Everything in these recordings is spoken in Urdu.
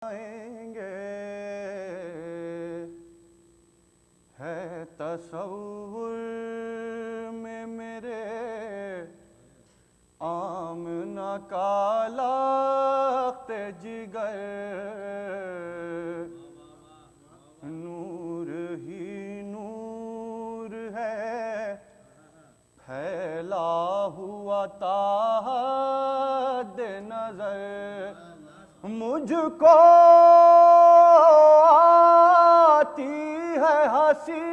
آئیں گے ہے تصور میں میرے آمنہ کا لخت جگر، نور ہی نور ہے پھیلا ہوا تا حد نظر، مجھ کو آتی ہے ہنسی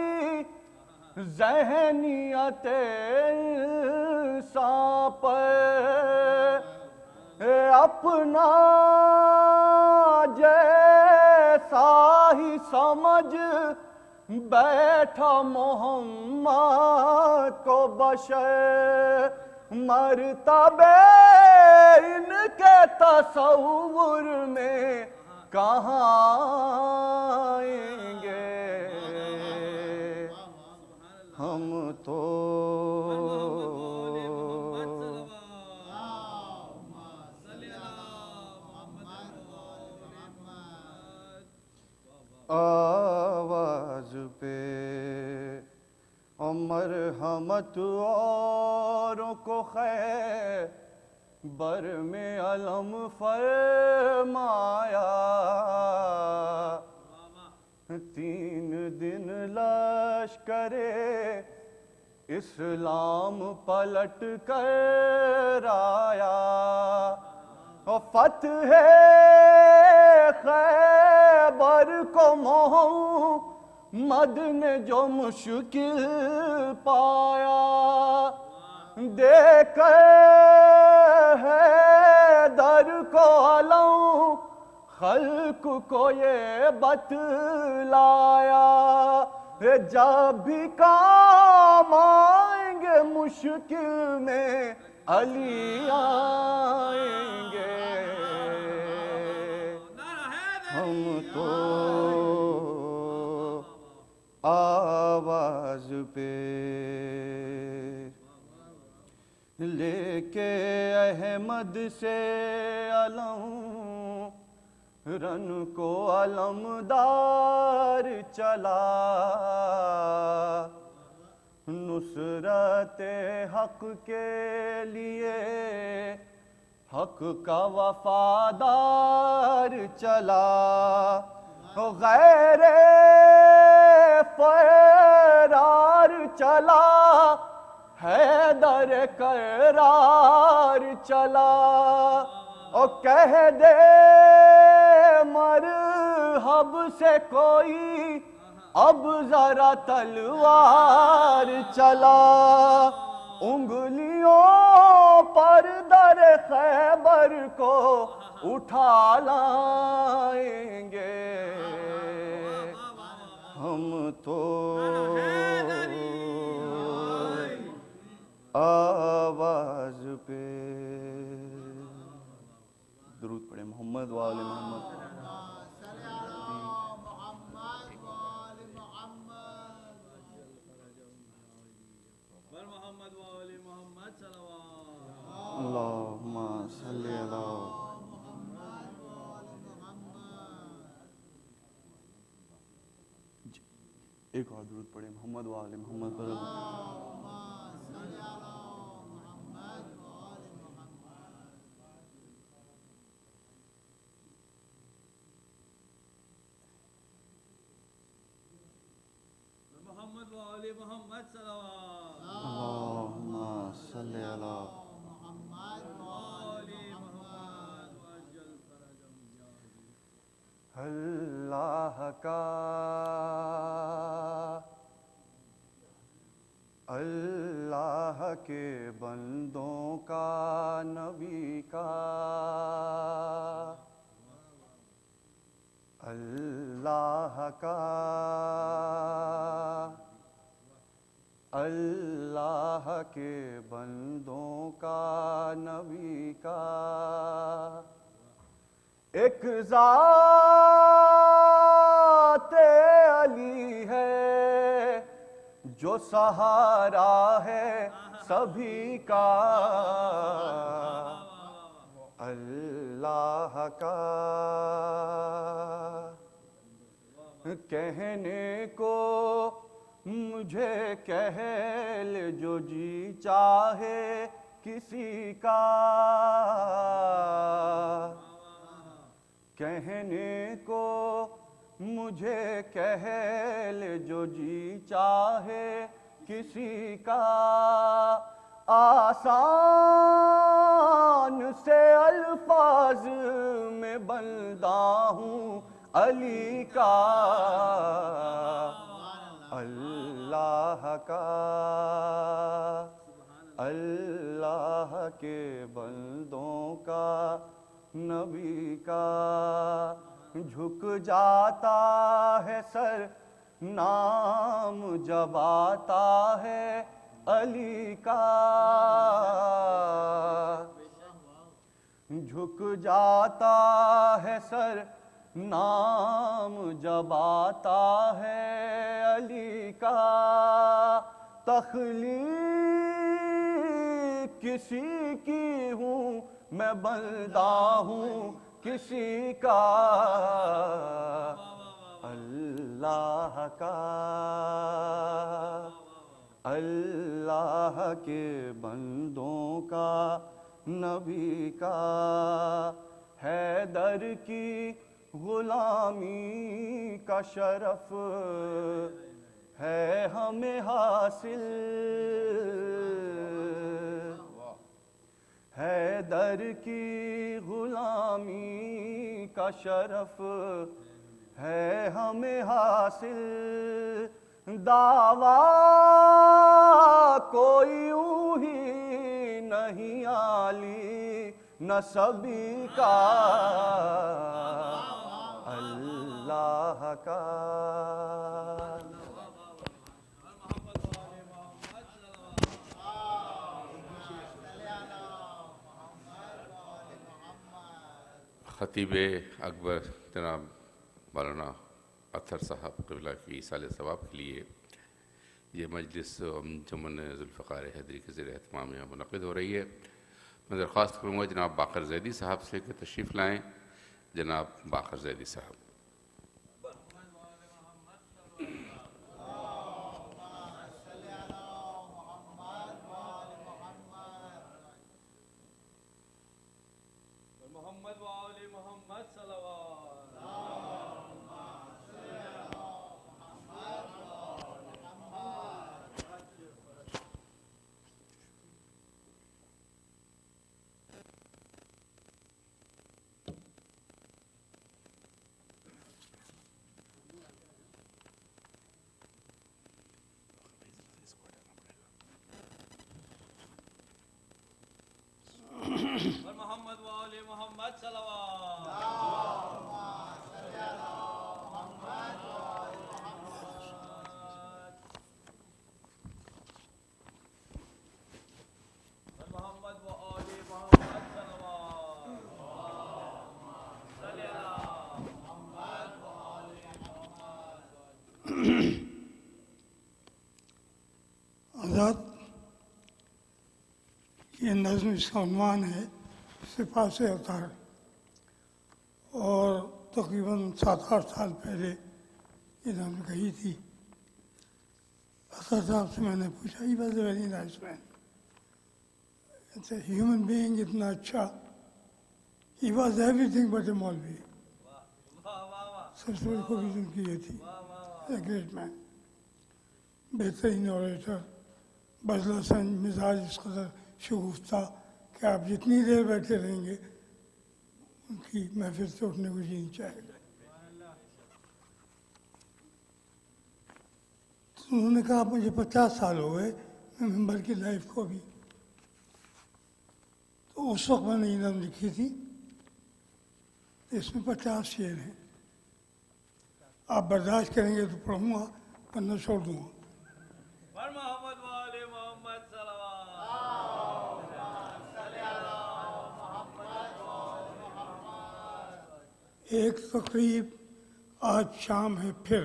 ذہنیت انسان پر، اپنا جیسا ہی سمجھ بیٹھا محمد کو بشر، مرتبے ان کے تصور میں کہاں آئیں گے، ہم تو آواز پہ مرحمت اوروں کو خیبر میں علم فرمایا، 3 دن لشکر اسلام پلٹ کر آیا، فتح خیبر کو محمد نے جو مشکل پایا، دیکھ حیدر کو علم خلق کو یہ بتلایا، جب بھی کام آئیں گے مشکل میں علی آئیں گے، ہم تو آواز پہ لے کے احمد سے علم رن کو علمدار چلا، نصرت حق کے لیے حق کا وفادار چلا، غیر فرار چلا حیدر کرار چلا، اور کہہ دے مرحب سے کوئی اب ذرا تلوار چلا، انگلیوں پر در خیبر کو اٹھا لائیں گے، ہم تو آواز پہ درود پڑھیں محمد و آل محمد۔ اللہم صلی اللہ ایک اور درود پڑھیں محمد و آل محمد۔ محمد و آل محمد صلوات، اللہم صلی اللہ اللہ کا اللہ کے بندوں کا نبی کا اللہ کا اللہ کے بندوں کا نبی کا ایک ذات علی ہے جو سہارا ہے سبھی کا، اللہ کا کہنے کو مجھے کہہ لے جو جی چاہے کسی کا، کہنے کو مجھے کہہ لے جو جی چاہے کسی کا، آسان سے الفاظ میں بندہ ہوں علی کا، اللہ کا، اللہ کے بندوں کا، نبی کا، جھک جاتا ہے سر نام جب آتا ہے علی کا، جھک جاتا ہے سر نام جب آتا ہے علی کا، تخلیق کسی کی ہوں میں بندہ ہوں کسی کا، اللہ کا، اللہ کے بندوں کا، نبی کا، حیدر کی غلامی کا شرف ہے ہمیں حاصل، حیدر کی غلامی کا شرف ہے ہمیں حاصل، دعویٰ کوئی یوں ہی نہیں عالی نسبی کا، اللہ کا، خطیب اکبر جناب مولانا اطہر صاحب قبلہ کی ایصال ثواب کے لیے یہ مجلس انجمن ذوالفقار حیدری کے زیر اہتمام میں منعقد ہو رہی ہے۔ میں درخواست کروں گا جناب باقر زیدی صاحب سے کہ تشریف لائیں۔ جناب باقر زیدی صاحب۔ محمد وآل محمد صلوات۔ محمد وآل محمد صلوات۔ محمد وآل محمد صلوات۔ صلی اللہ محمد وآل محمد۔ حضرت یہ نظم اس کا عنوان ہے سپاہ سے اتار، اور تقریباً 7-8 سال پہلے یہ نظم کہی تھی۔ اطہر صاحب سے میں نے پوچھا، he was a very nice man, human being اتنا اچھا، he was everything but a مولوی، سب سے بڑی خوبی ان کی یہ تھی، اے گریٹ مین، بہترین اوریٹر، بزلہ سنج مزاج اس قدر شگفتہ کہ آپ جتنی دیر بیٹھے رہیں گے ان کی محفل سے اٹھنے کو جی نہیں چاہے گا۔ تو انہوں نے کہا مجھے 50 سال ہو گئے میں ممبر کی لائف کو بھی، تو اس وقت میں نے یہ نظم لکھی تھی، اس میں 50 شعر ہیں، آپ برداشت کریں گے تو پڑھوں گا ورنہ چھوڑ دوں گا۔ محمد وآل محمد صلوات۔ ایک تقریب آج شام ہے پھر،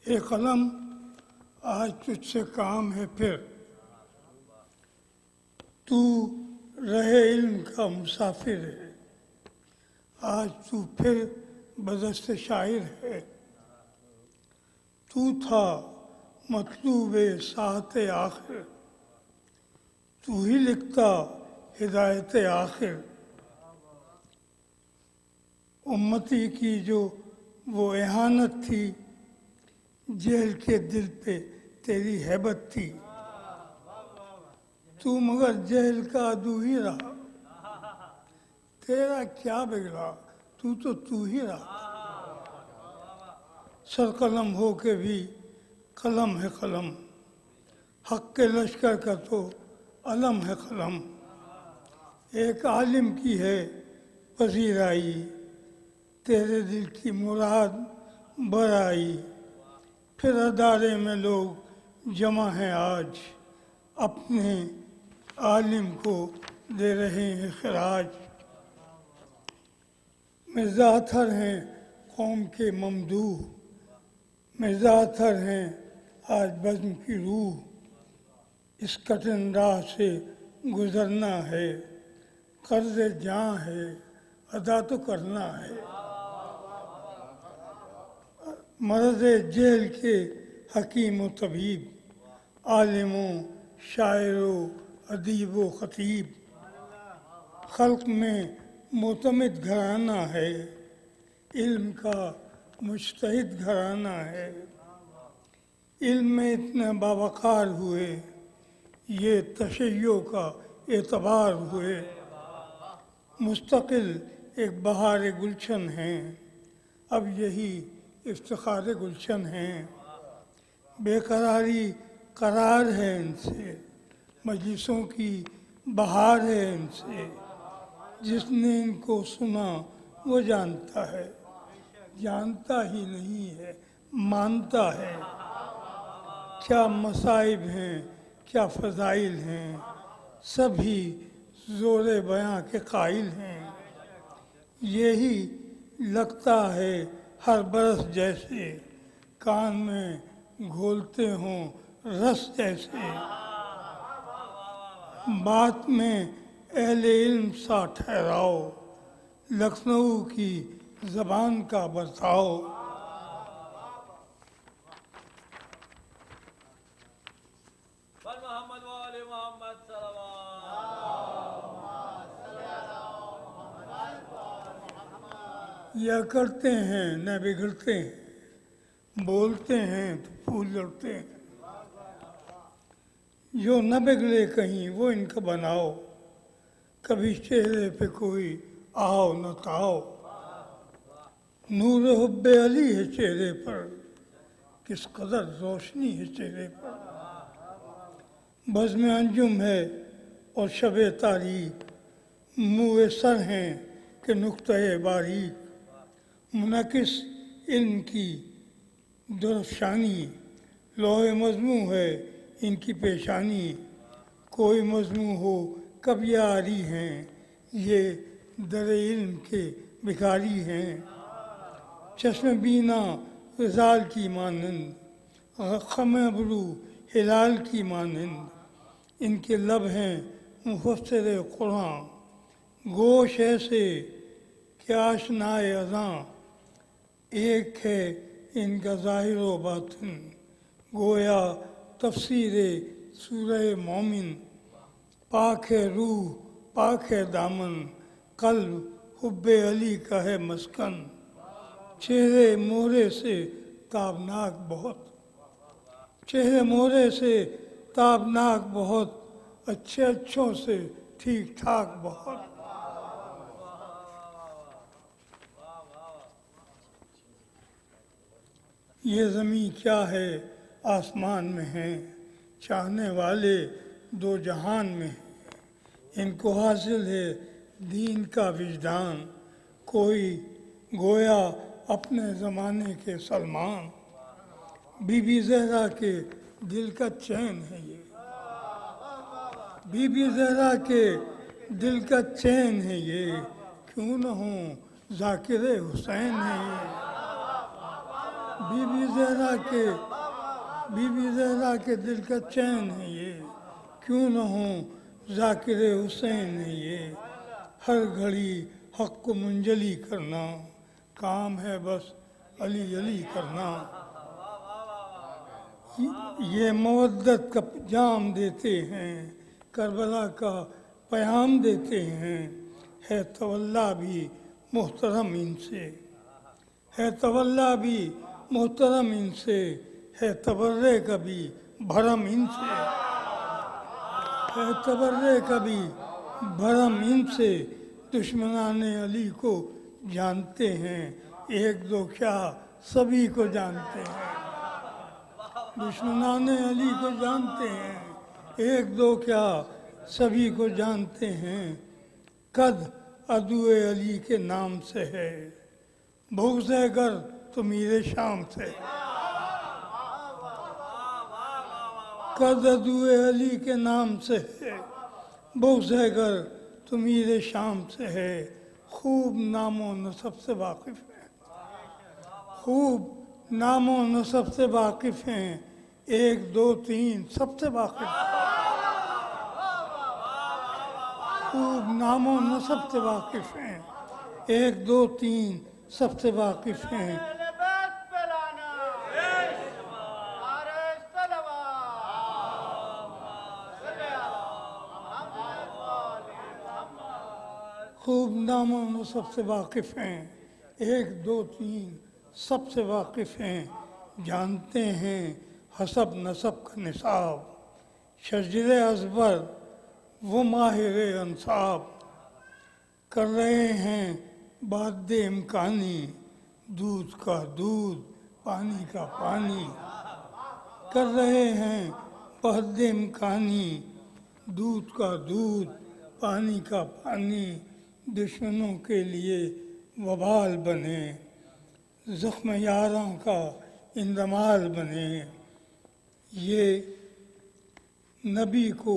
ایک قلم آج تجھ سے کام ہے پھر، تو رہے علم کا مسافر ہے، آج تو پھر بدست شاعر ہے۔ تو تھا مطلوب ساعت آخر، تو ہی لکھتا ہدایت آخر۔ امتی کی جو وہ اہانت تھی، جیل کے دل پہ تیری ہیبت تھی۔ تو مگر جیل کا عدو ہی رہا، تیرا کیا بگڑا، تو ہی رہا۔ سر قلم ہو کے بھی قلم ہے قلم، حق کے لشکر کا تو علم ہے قلم۔ ایک عالم کی ہے پذیرائی، تیرے دل کی مراد برائی۔ پھر ادارے میں لوگ جمع ہیں آج، اپنے عالم کو دے رہے ہیں خراج۔ مرزا اطہر ہیں قوم کے ممدوح، مرزا اطہر ہیں آج بزم کی روح۔ اس کٹن راہ سے گزرنا ہے، قرض جاں ہے ادا تو کرنا ہے۔ مرض جیل کے حکیم و طبیب، عالم و شاعر و ادیب و خطیب۔ خلق میں معتمد گھرانہ ہے، علم کا مجتہد گھرانہ ہے۔ علم میں اتنے باوقار ہوئے، یہ تشیع کا اعتبار ہوئے۔ مستقل ایک بہار گلشن ہیں، اب یہی افتخار گلشن ہیں۔ بے قراری قرار ہے ان سے، مجلسوں کی بہار ہے ان سے۔ جس نے ان کو سنا وہ جانتا ہے، جانتا ہی نہیں ہے مانتا ہے۔ کیا مصائب ہیں کیا فضائل ہیں، سبھی زور بیاں کے قائل ہیں۔ یہی لگتا ہے ہر برس جیسے، کان میں گھولتے ہوں رس جیسے۔ بات میں اہل علم سا ٹھہراؤ، لکھنؤ کی زبان کا برتاؤ۔ بل محمد وآل محمد صلوات۔ یا کرتے ہیں نہ بگڑتے ہیں، بولتے ہیں تو پھول لڑتے ہیں۔ جو نہ بگڑے کہیں وہ ان کا بناؤ، کبھی چہرے پہ کوئی آؤ نہ تاؤ۔ نور حب علی ہے چہرے پر، کس قدر روشنی ہے چہرے پر۔ بزم انجم ہے اور شب تاریک، منہ سر ہیں کہ نقطۂ باریک۔ منعکس علم کی درفشانی، لوح مضموں ہے ان کی پیشانی۔ کوئی مضموں ہو کب یاری ہیں، یہ در علم کے بھکاری ہیں۔ چشم بینا غزال کی مانند، خم ابرو ہلال کی مانند۔ ان کے لب ہیں مفسر قرآن، گوش ایسے کہ آشنائے اذاں۔ ایک ہے ان کا ظاہر و باطن، گویا تفسیر سورہ مومن۔ پاک ہے روح پاک ہے دامن، قلب حب علی کا ہے مسکن۔ چہرے مہرے سے تابناک بہت، چہرے مہرے سے تابناک بہت، اچھے اچھوں سے ٹھیک ٹھاک بہت۔ یہ زمین کیا ہے آسمان میں ہیں، چاہنے والے دو جہان میں ہیں۔ ان کو حاصل ہے دین کا وجدان، کوئی گویا اپنے زمانے کے سلمان۔ بی بی زہرا کے دل کا چین ہے یہ، بی بی زہرا کے دل کا چین ہے یہ، کیوں نہ ہوں ذاکر حسین ہے یہ۔ بی بی زہرا کے دل کا چین ہے یہ، کیوں نہ ہوں ذاکر حسین ہے یہ، ہر گھڑی حق کو منجلی کرنا، کام ہے بس علی علی کرنا۔ یہ مودت کا جام دیتے ہیں، کربلا کا پیام دیتے ہیں، ہے تولا بھی محترم ان سے، ہے تولا بھی محترم ان سے، ہے تبرے کا بھی بھرم ان سے، ہے تبرے کا بھی بھرم ان سے۔ دشمنان علی کو جانتے ہیں، ایک دو کیا سبھی کو جانتے ہیں، دشمنان علی کو جانتے ہیں، ایک دو کیا سبھی کو جانتے ہیں۔ قد عدو علی کے نام سے ہے، بغض گر تو میر شام سے، قد عدو علی کے نام سے ہے، بغض گر تو میر شام سے ہے۔ خوب نام و نسب سے واقف ہیں، خوب نام و نسب سے واقف ہیں، ایک دو تین سب سے واقف ہیں، خوب نام و نسب سے واقف ہیں، ایک دو تین سب سے واقف ہیں۔ خوب نام و نسب سے واقف ہیں، ایک دو تین سب سے واقف ہیں، جانتے ہیں حسب نسب کا نصاب، شجر ازبر وہ ماہر انصاب، کر رہے ہیں باد امکانی، دودھ کا دودھ پانی کا پانی، کر رہے ہیں باد امکانی، دودھ کا دودھ پانی کا پانی، دشمنوں کے لیے وبال بنے، زخم یاراں کا اندمال بنے۔ یہ نبی کو،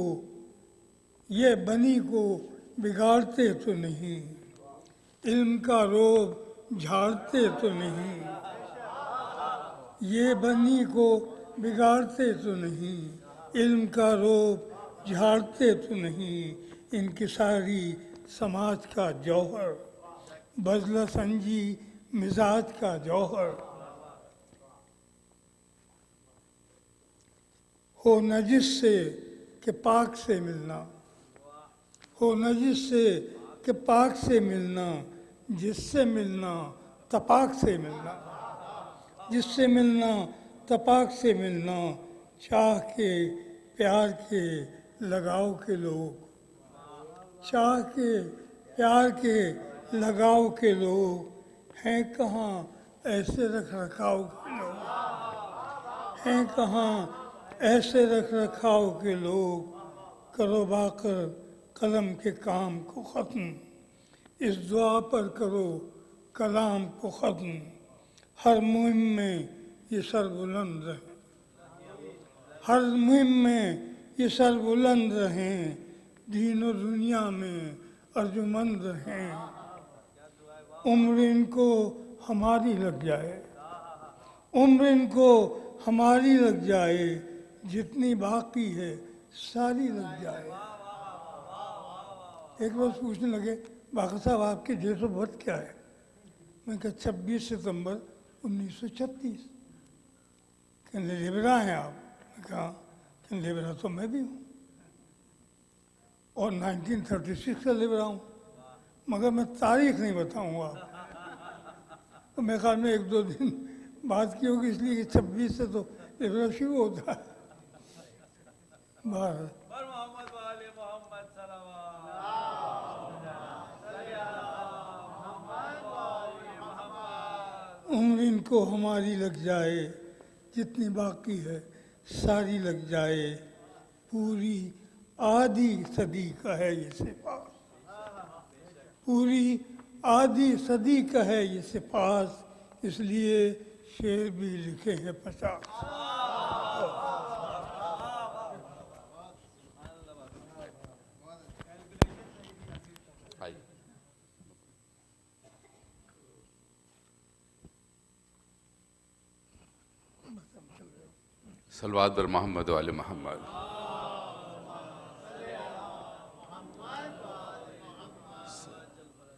یہ بنی کو بگاڑتے تو نہیں، علم کا روب جھاڑتے تو نہیں، یہ بنی کو بگاڑتے تو نہیں، علم کا روب جھاڑتے تو نہیں۔ انکساری سماج کا جوہر، بزلہ سنجی مزاج کا جوہر، ہو نجس سے کہ پاک سے ملنا، ہو نجس سے کہ پاک سے ملنا، جس سے ملنا تپاک سے ملنا، جس سے ملنا تپاک سے ملنا، چاہ کے پیار کے لگاؤ کے لوگ، چاہ کے پیار کے لگاؤ کے لوگ، ہیں کہاں ایسے رکھ رکھاؤ کے لوگ، ہیں کہاں ایسے رکھ رکھاؤ کے لوگ۔ کرو باقر قلم کے کام کو ختم، اس دعا پر کرو کلام کو ختم، ہر مہم میں یہ سر بلند رہیں، ہر مہم میں یہ سر بلند رہیں، دین و دنیا میں ارجمند رہیں۔ عمر ان کو ہماری لگ جائے، عمر ان کو ہماری لگ جائے، جتنی باقی ہے ساری لگ جائے۔ ایک روز پوچھنے لگے باقر صاحب آپ کی ڈیٹ آف برتھ کیا ہے؟ میں کہا 26 ستمبر 1936۔ کہنے لیبرا ہیں آپ؟ میں کہا کہ لیبرا تو میں بھی ہوں، اور 1936 کا لیبرا ہوں، مگر میں تاریخ نہیں بتاؤں گا آپ کو۔ میرے خیال میں ایک دو دن بات کی ہوگی، اس لیے کہ 26 سے تو لیبرا شروع ہوتا ہے۔ بہرحال پر محمد وآل محمد صلوات۔ عمر ان کو ہماری لگ جائے، جتنی باقی ہے ساری لگ جائے، پوری آدھی صدی کا ہے یہ سپاس، پوری آدھی صدی کا ہے یہ سپاس، اس لیے شعر بھی لکھے ہیں 50۔ صلوات بر محمد و آل محمد۔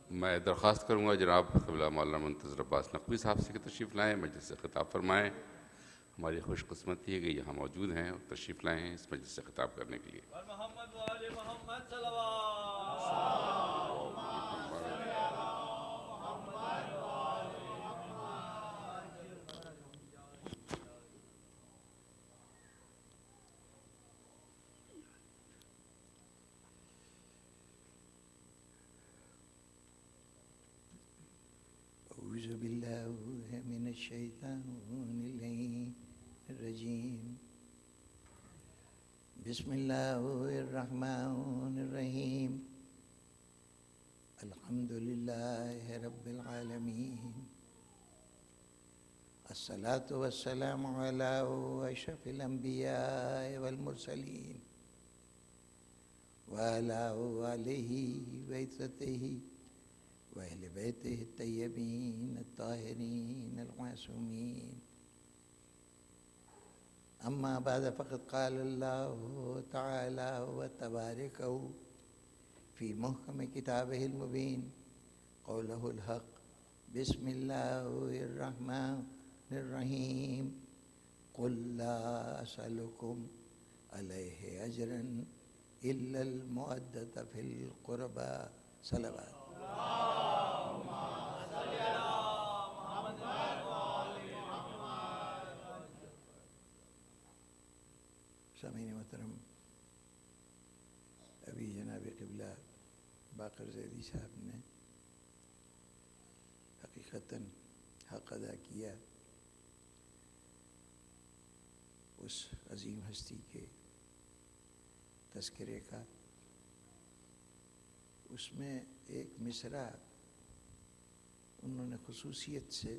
میں درخواست کروں گا جناب قبلہ مولانا منتظر عباس نقوی صاحب سے کہ تشریف لائیں، مجلس سے خطاب فرمائیں. ہماری خوش قسمتی ہے کہ یہاں موجود ہیں اور تشریف لائے ہیں اس مجلس سے خطاب کرنے کے لیے. محمد وآل محمد صلوات. أعوذ بالله من الشيطان الرجيم. بسم الله الرحمن الرحيم. الحمد لله رب العالمين. الصلاة والسلام على أشرف الأنبياء والمرسلين وعلى آله وعترته وأهل بيته الطيبين الطاهرين المعصومين. أما بعد فقد قال الله تعالى وتبارك في محكم كتابه المبين قوله الحق. بسم الله الرحمن الرحيم. قل لا أسألكم عليه أجرا إلا المودة في القربى. صلوات. سامعین محترم، ابھی جناب قبلہ باقر زیدی صاحب نے حقیقتاً حق ادا کیا اس عظیم ہستی کے تذکرے کا. اس میں ایک مصرع انہوں نے خصوصیت سے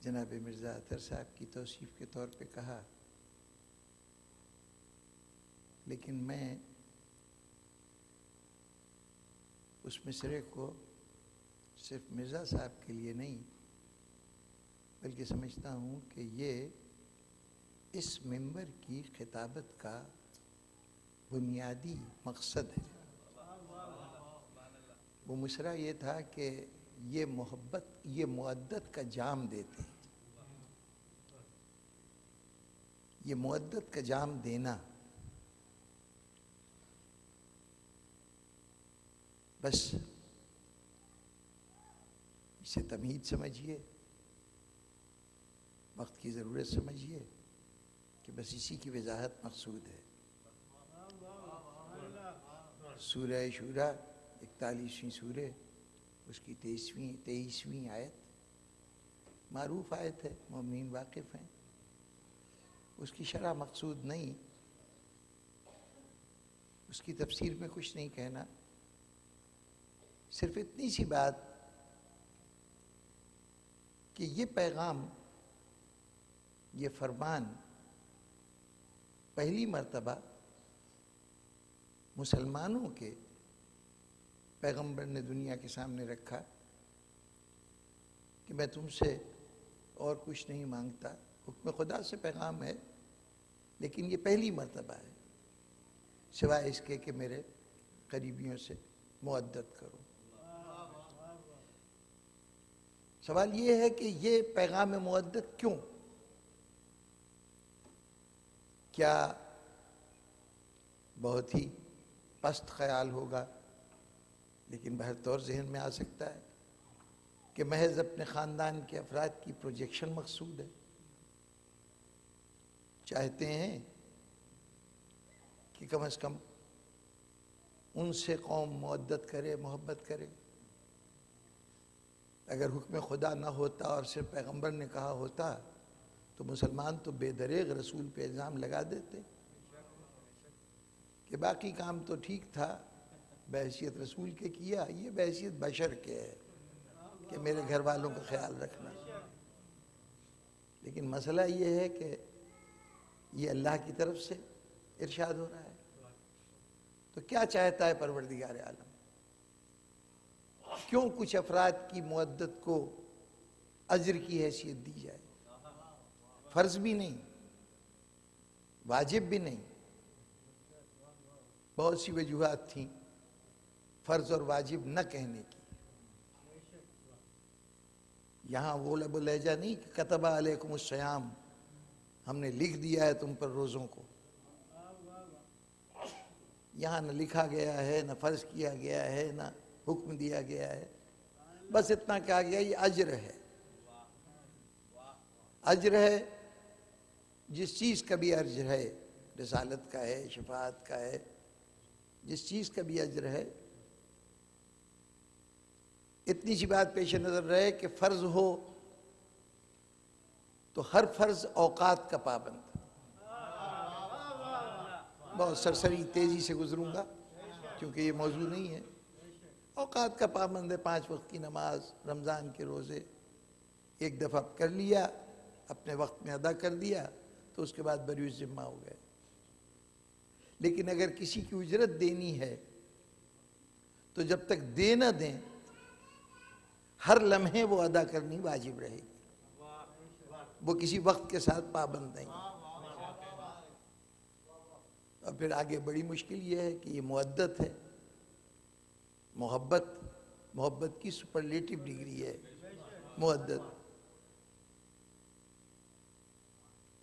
جناب مرزا اطہر صاحب کی توصیف کے طور پہ کہا، لیکن میں اس مصرعے کو صرف مرزا صاحب کے لیے نہیں بلکہ سمجھتا ہوں کہ یہ اس ممبر کی خطابت کا بنیادی مقصد ہے. وہ مصرعہ یہ تھا کہ یہ محبت، یہ مودت کا جام دیتے ہیں. یہ مودت کا جام دینا بس اسے تمہید سمجھیے، وقت کی ضرورت سمجھیے کہ بس اسی کی وضاحت مقصود ہے. سورہ شورا 41ویں سورہ، اس کی 23ویں آیت معروف آیت ہے، مومنین واقف ہیں. اس کی شرح مقصود نہیں، اس کی تفسیر میں کچھ نہیں کہنا، صرف اتنی سی بات کہ یہ پیغام، یہ فرمان پہلی مرتبہ مسلمانوں کے پیغمبر نے دنیا کے سامنے رکھا کہ میں تم سے اور کچھ نہیں مانگتا. حکم خدا سے پیغام ہے، لیکن یہ پہلی مرتبہ ہے سوائے اس کے کہ میرے قریبیوں سے مودت کرو. سوال یہ ہے کہ یہ پیغام مودت کیوں؟ کیا بہت ہی پست خیال ہوگا، لیکن بہر طور ذہن میں آ سکتا ہے کہ محض اپنے خاندان کے افراد کی پروجیکشن مقصود ہے. چاہتے ہیں کہ کم از کم ان سے قوم مودت کرے، محبت کرے. اگر حکم خدا نہ ہوتا اور صرف پیغمبر نے کہا ہوتا تو مسلمان تو بے دریغ رسول پہ الزام لگا دیتے کہ باقی کام تو ٹھیک تھا، بحیثیت رسول کے کیا، یہ بحیثیت بشر کے ہے کہ میرے گھر والوں کا خیال رکھنا. لیکن مسئلہ یہ ہے کہ یہ اللہ کی طرف سے ارشاد ہو رہا ہے. تو کیا چاہتا ہے پروردگار عالم؟ کیوں کچھ افراد کی مودت کو اجر کی حیثیت دی جائے؟ فرض بھی نہیں، واجب بھی نہیں. بہت سی وجوہات تھیں فرض اور واجب نہ کہنے کی. یہاں وہ لب و لہجہ نہیں کہ کتب علیکم الصیام، ہم نے لکھ دیا ہے تم پر روزوں کو. یہاں نہ لکھا گیا ہے، نہ فرض کیا گیا ہے، نہ حکم دیا گیا ہے. بس اتنا کہا گیا یہ اجر ہے. اجر ہے، جس چیز کا بھی اجر ہے، رسالت کا ہے، شفاعت کا ہے، جس چیز کا بھی اجر ہے. اتنی سی بات پیش نظر رہے کہ فرض ہو تو ہر فرض اوقات کا پابند. بہت سرسری تیزی سے گزروں گا کیونکہ یہ موضوع نہیں ہے. اوقات کا پابند ہے. 5 وقت کی نماز، رمضان کے روزے ایک دفعہ کر لیا، اپنے وقت میں ادا کر دیا تو اس کے بعد بری ذمہ ہو گئے. لیکن اگر کسی کی اجرت دینی ہے تو جب تک دے نہ دیں ہر لمحے وہ ادا کرنی واجب رہے گی. وہ کسی وقت کے ساتھ پابند نہیں. اور پھر آگے بڑی مشکل یہ ہے کہ یہ مودت ہے. محبت کی سپرلیٹو ڈگری ہے مودت.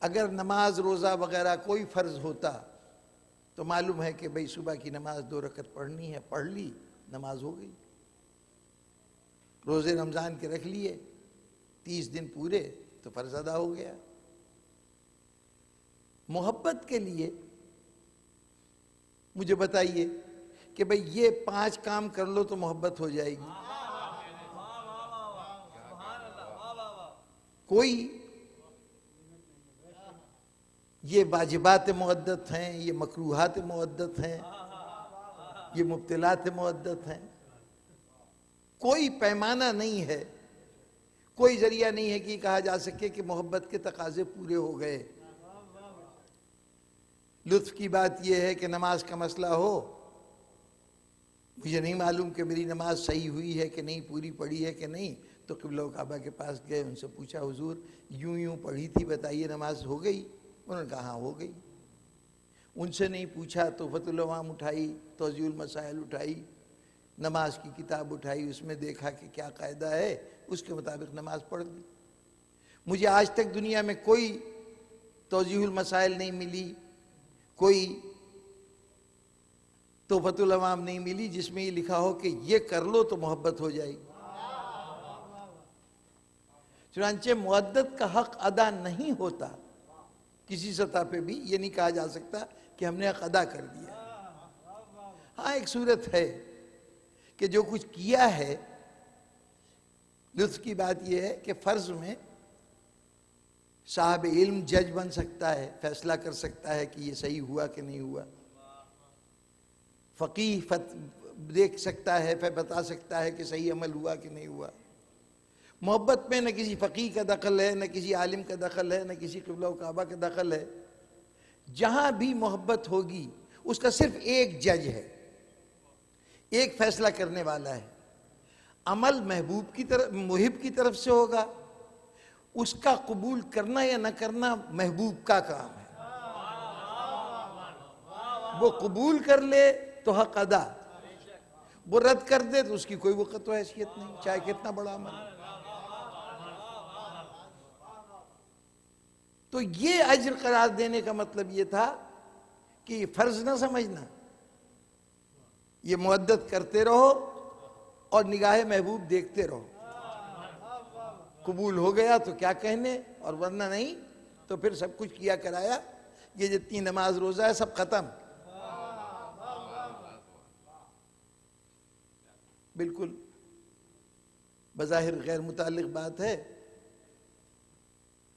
اگر نماز روزہ وغیرہ کوئی فرض ہوتا تو معلوم ہے کہ بھئی صبح کی نماز 2 رکعت پڑھنی ہے، پڑھ لی، نماز ہو گئی. روزے رمضان کے رکھ لیے 30 دن پورے تو فرض ادا ہو گیا. محبت کے لیے مجھے بتائیے کہ بھئی یہ 5 کام کر لو تو محبت ہو جائے گی. کوئی یہ واجبات مودت ہیں، یہ مکروہات مودت ہیں، یہ مبطلات مودت ہیں. کوئی پیمانہ نہیں ہے، کوئی ذریعہ نہیں ہے کہ کہا جا سکے کہ محبت کے تقاضے پورے ہو گئے. لطف کی بات یہ ہے کہ نماز کا مسئلہ ہو، مجھے نہیں معلوم کہ میری نماز صحیح ہوئی ہے کہ نہیں، پوری پڑھی ہے کہ نہیں، تو قبلہ و کعبہ کے پاس گئے، ان سے پوچھا حضور یوں پڑھی تھی، بتائیے نماز ہو گئی؟ انہوں نے کہا ہاں ہو گئی. ان سے نہیں پوچھا تو فتح العوام اٹھائی، توضیح المسائل اٹھائی، نماز کی کتاب اٹھائی، اس میں دیکھا کہ کیا قاعدہ ہے، اس کے مطابق نماز پڑھ دی. مجھے آج تک دنیا میں کوئی توضیح المسائل نہیں ملی، کوئی توفۃ العوام نہیں ملی جس میں یہ لکھا ہو کہ یہ کر لو تو محبت ہو جائے گی. چنانچہ مودت کا حق ادا نہیں ہوتا کسی سطح پہ بھی. یہ نہیں کہا جا سکتا کہ ہم نے حق ادا کر دیا. ہاں ایک صورت ہے کہ جو کچھ کیا ہے، لطف کی بات یہ ہے کہ فرض میں صاحب علم جج بن سکتا ہے، فیصلہ کر سکتا ہے کہ یہ صحیح ہوا کہ نہیں ہوا. فقیہ دیکھ سکتا ہے، بتا سکتا ہے کہ صحیح عمل ہوا کہ نہیں ہوا. محبت میں نہ کسی فقیہ کا دخل ہے، نہ کسی عالم کا دخل ہے، نہ کسی قبلہ و کعبہ کا دخل ہے. جہاں بھی محبت ہوگی اس کا صرف ایک جج ہے، ایک فیصلہ کرنے والا ہے. عمل محبوب کی طرف، محب کی طرف سے ہوگا، اس کا قبول کرنا یا نہ کرنا محبوب کا کام ہے. وہ قبول کر لے تو حق ادا، وہ رد کر دے تو اس کی کوئی وقت و حیثیت نہیں، چاہے کتنا بڑا عمل. تو یہ اجر قرار دینے کا مطلب یہ تھا کہ یہ فرض نہ سمجھنا، یہ مودت کرتے رہو اور نگاہ محبوب دیکھتے رہو. قبول ہو گیا تو کیا کہنے، اور ورنہ نہیں تو پھر سب کچھ کیا کرایا. یہ جتنی نماز روزہ ہے سب ختم. بالکل بظاہر غیر متعلق بات ہے.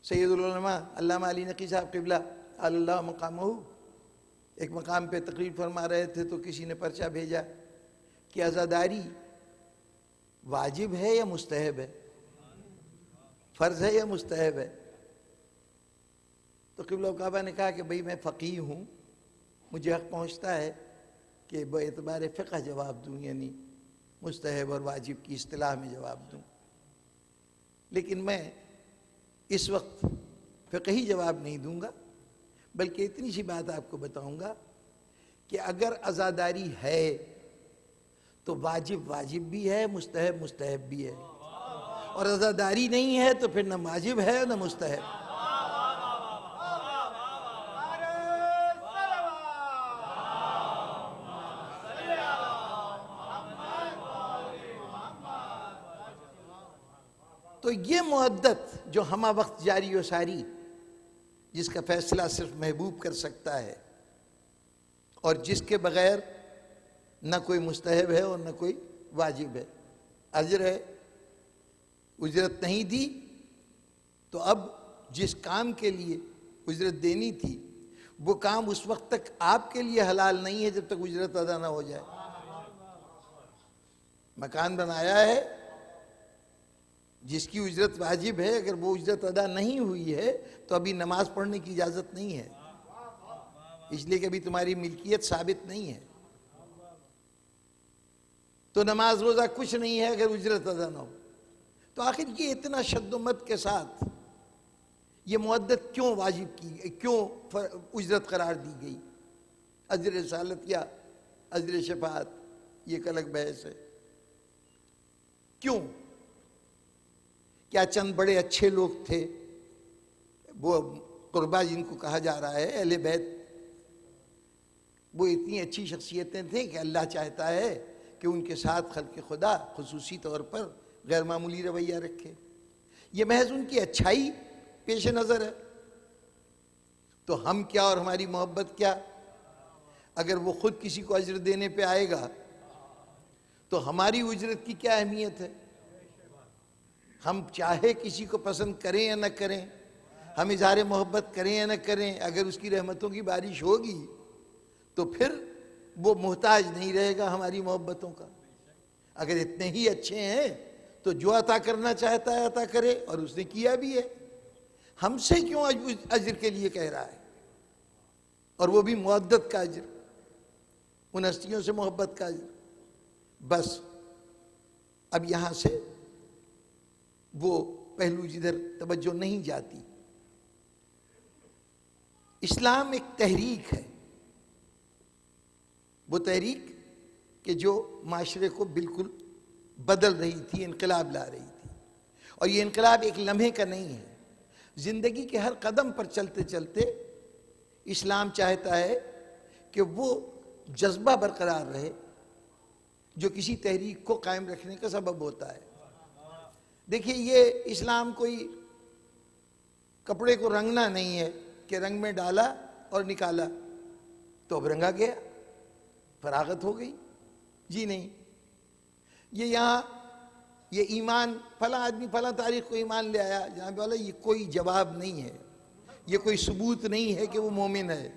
سید العلماء علامہ علی نقی صاحب قبلہ اللہ مقامہ ایک مقام پہ تقریر فرما رہے تھے تو کسی نے پرچہ بھیجا کہ عزاداری واجب ہے یا مستحب ہے، فرض ہے یا مستحب ہے. تو قبلہ و کعبہ نے کہا کہ بھئی میں فقیہ ہوں، مجھے حق پہنچتا ہے کہ با اعتبار فقہ جواب دوں، یعنی مستحب اور واجب کی اصطلاح میں جواب دوں. لیکن میں اس وقت فقہی جواب نہیں دوں گا، بلکہ اتنی سی بات آپ کو بتاؤں گا کہ اگر عزاداری ہے تو واجب واجب بھی ہے، مستحب مستحب بھی ہے، اور عزاداری نہیں ہے تو پھر نہ واجب ہے نہ مستحب۔ تو یہ معدت جو ہمہ وقت جاری و ساری، جس کا فیصلہ صرف محبوب کر سکتا ہے، اور جس کے بغیر نہ کوئی مستحب ہے اور نہ کوئی واجب ہے، اجر ہے، اجرت نہیں دی تو اب جس کام کے لیے اجرت دینی تھی وہ کام اس وقت تک آپ کے لیے حلال نہیں ہے جب تک اجرت ادا نہ ہو جائے۔ مکان بنایا ہے، جس کی اجرت واجب ہے، اگر وہ اجرت ادا نہیں ہوئی ہے تو ابھی نماز پڑھنے کی اجازت نہیں ہے، اس لیے کہ ابھی تمہاری ملکیت ثابت نہیں ہے۔ تو نماز روزہ کچھ نہیں ہے اگر اجرت ادا نہ ہو۔ تو آخر یہ اتنا شد و مت کے ساتھ یہ معدت کیوں واجب کی، کیوں اجرت قرار دی گئی؟ اجر رسالت یا اجر شفاعت، یہ ایک الگ بحث ہے۔ کیوں؟ کیا چند بڑے اچھے لوگ تھے، وہ قربا جن کو کہا جا رہا ہے، اہل بیت، وہ اتنی اچھی شخصیتیں تھیں کہ اللہ چاہتا ہے کہ ان کے ساتھ خلق خدا خصوصی طور پر غیر معمولی رویہ رکھے؟ یہ محض ان کی اچھائی پیش نظر ہے۔ تو ہم کیا اور ہماری محبت کیا؟ اگر وہ خود کسی کو اجر دینے پہ آئے گا تو ہماری اجرت کی کیا اہمیت ہے؟ ہم چاہے کسی کو پسند کریں یا نہ کریں، ہم اظہار محبت کریں یا نہ کریں، اگر اس کی رحمتوں کی بارش ہوگی تو پھر وہ محتاج نہیں رہے گا ہماری محبتوں کا۔ اگر اتنے ہی اچھے ہیں تو جو عطا کرنا چاہتا ہے عطا کرے، اور اس نے کیا بھی ہے۔ ہم سے کیوں اجر کے لیے کہہ رہا ہے؟ اور وہ بھی معدت کا اجر، ان ہستیوں سے محبت کا اجر۔ بس اب یہاں سے وہ پہلو جدھر توجہ نہیں جاتی۔ اسلام ایک تحریک ہے، وہ تحریک کہ جو معاشرے کو بالکل بدل رہی تھی، انقلاب لا رہی تھی۔ اور یہ انقلاب ایک لمحے کا نہیں ہے، زندگی کے ہر قدم پر چلتے چلتے اسلام چاہتا ہے کہ وہ جذبہ برقرار رہے جو کسی تحریک کو قائم رکھنے کا سبب ہوتا ہے۔ دیکھیے، یہ اسلام کوئی کپڑے کو رنگنا نہیں ہے کہ رنگ میں ڈالا اور نکالا تو اب رنگا گیا، فراغت ہو گئی۔ جی نہیں، یہ یہاں یہ ایمان، فلاں آدمی فلاں تاریخ کو ایمان لے آیا، جہاں پہ بولا یہ کوئی جواب نہیں ہے، یہ کوئی ثبوت نہیں ہے کہ وہ مومن ہے۔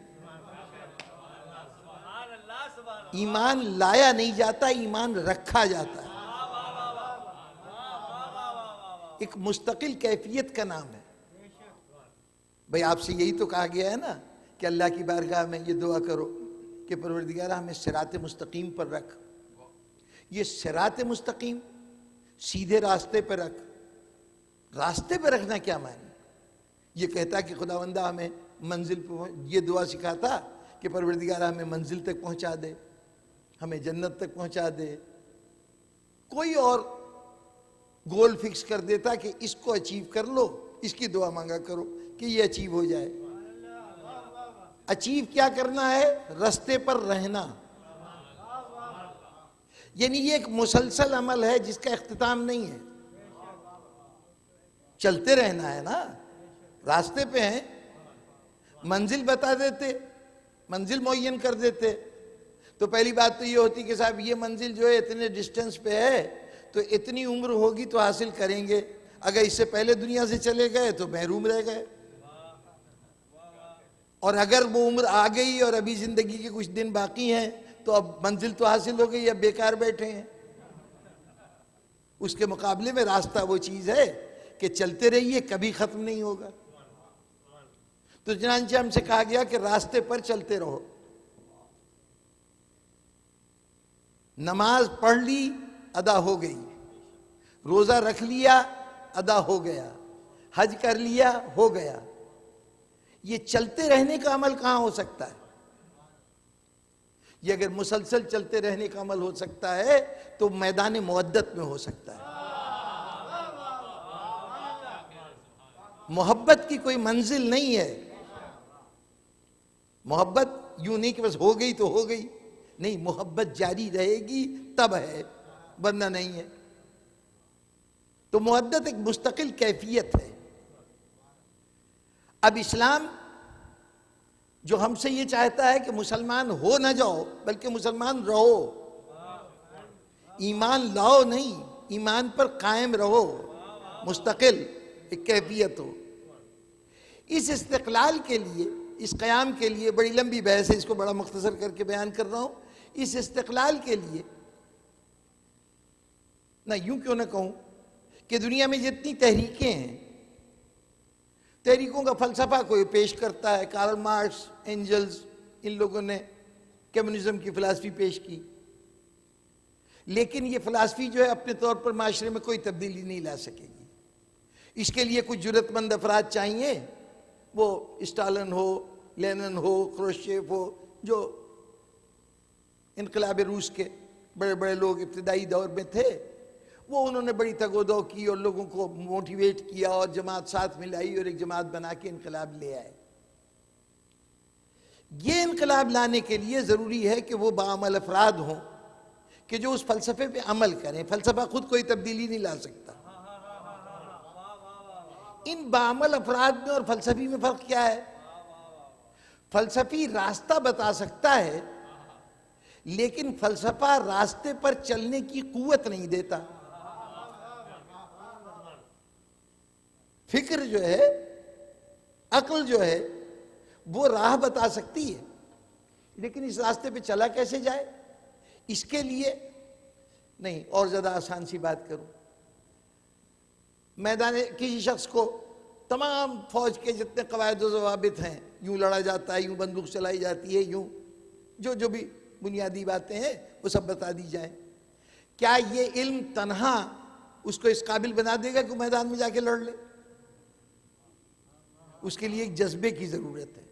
ایمان لایا نہیں جاتا، ایمان رکھا جاتا ہے، ایک مستقل کیفیت کا نام ہے۔ بھئی آپ سے یہی تو کہا گیا ہے نا کہ اللہ کی بارگاہ میں یہ دعا کرو کہ پروردگار ہمیں صراط مستقیم پر رکھ۔ یہ صراط مستقیم، سیدھے راستے پر رکھ، راستے پہ رکھنا کیا معنی؟ یہ کہتا کہ خداوندہ ہمیں منزل پہ، یہ دعا سکھاتا کہ پروردگار ہمیں منزل تک پہنچا دے، ہمیں جنت تک پہنچا دے۔ کوئی اور گول فکس کر دیتا کہ اس کو اچیو کر لو، اس کی دعا مانگا کرو کہ یہ اچیو ہو جائے۔ اچیو کیا کرنا ہے؟ رستے پر رہنا، یعنی یہ ایک مسلسل عمل ہے جس کا اختتام نہیں ہے، چلتے رہنا ہے نا۔ راستے پہ ہیں، منزل بتا دیتے، منزل معین کر دیتے تو پہلی بات تو یہ ہوتی کہ صاحب یہ منزل جو ہے اتنے ڈسٹنس پہ ہے تو اتنی عمر ہوگی تو حاصل کریں گے، اگر اس سے پہلے دنیا سے چلے گئے تو محروم رہ گئے، اور اگر وہ عمر آ گئی اور ابھی زندگی کے کچھ دن باقی ہیں تو اب منزل تو حاصل ہو گئی، اب بیکار بیٹھے ہیں۔ اس کے مقابلے میں راستہ وہ چیز ہے کہ چلتے رہیے، کبھی ختم نہیں ہوگا۔ تو چنانچہ ہم سے کہا گیا کہ راستے پر چلتے رہو۔ نماز پڑھ لی، ادا ہو گئی، روزہ رکھ لیا، ادا ہو گیا، حج کر لیا، ہو گیا۔ یہ چلتے رہنے کا عمل کہاں ہو سکتا ہے؟ یہ اگر مسلسل چلتے رہنے کا عمل ہو سکتا ہے تو میدان مودت میں ہو سکتا ہے. محبت کی کوئی منزل نہیں ہے. محبت یوں نہیں کہ بس ہو گئی تو ہو گئی، نہیں، محبت جاری رہے گی تب ہے، ورنہ نہیں ہے. تو مودت ایک مستقل کیفیت ہے. اب اسلام جو ہم سے یہ چاہتا ہے کہ مسلمان ہو نہ جاؤ بلکہ مسلمان رہو، ایمان لاؤ نہیں، ایمان پر قائم رہو، مستقل ایک کیفیت ہو. اس استقلال کے لیے، اس قیام کے لیے بڑی لمبی بحث ہے، اس کو بڑا مختصر کر کے بیان کر رہا ہوں. اس استقلال کے لیے نہ یوں کیوں نہ کہوں کہ دنیا میں جتنی تحریکیں ہیں، تحریکوں کا فلسفہ کوئی پیش کرتا ہے. کارل مارکس، اینجلز، ان لوگوں نے کمیونزم کی فلسفی پیش کی، لیکن یہ فلسفی جو ہے اپنے طور پر معاشرے میں کوئی تبدیلی نہیں لا سکے گی. اس کے لیے کچھ جرأت مند افراد چاہیے، وہ اسٹالن ہو، لینن ہو، خروشچیف ہو، جو انقلاب روس کے بڑے بڑے لوگ ابتدائی دور میں تھے. وہ انہوں نے بڑی تگ و دو کی اور لوگوں کو موٹیویٹ کیا اور جماعت ساتھ ملائی اور ایک جماعت بنا کے انقلاب لے آئے. یہ انقلاب لانے کے لیے ضروری ہے کہ وہ باعمل افراد ہوں کہ جو اس فلسفے پہ عمل کریں. فلسفہ خود کوئی تبدیلی نہیں لا سکتا. ان باعمل افراد میں اور فلسفی میں فرق کیا ہے؟ فلسفی راستہ بتا سکتا ہے لیکن فلسفہ راستے پر چلنے کی قوت نہیں دیتا. فکر جو ہے، عقل جو ہے، وہ راہ بتا سکتی ہے لیکن اس راستے پہ چلا کیسے جائے؟ اس کے لیے نہیں، اور زیادہ آسان سی بات کروں. میدان کسی شخص کو تمام فوج کے جتنے قواعد و ضوابط ہیں، یوں لڑا جاتا ہے، یوں بندوق چلائی جاتی ہے، یوں جو بھی بنیادی باتیں ہیں وہ سب بتا دی جائیں. کیا یہ علم تنہا اس کو اس قابل بنا دے گا کہ میدان میں جا کے لڑ لے؟ اس کے لیے ایک جذبے کی ضرورت ہے.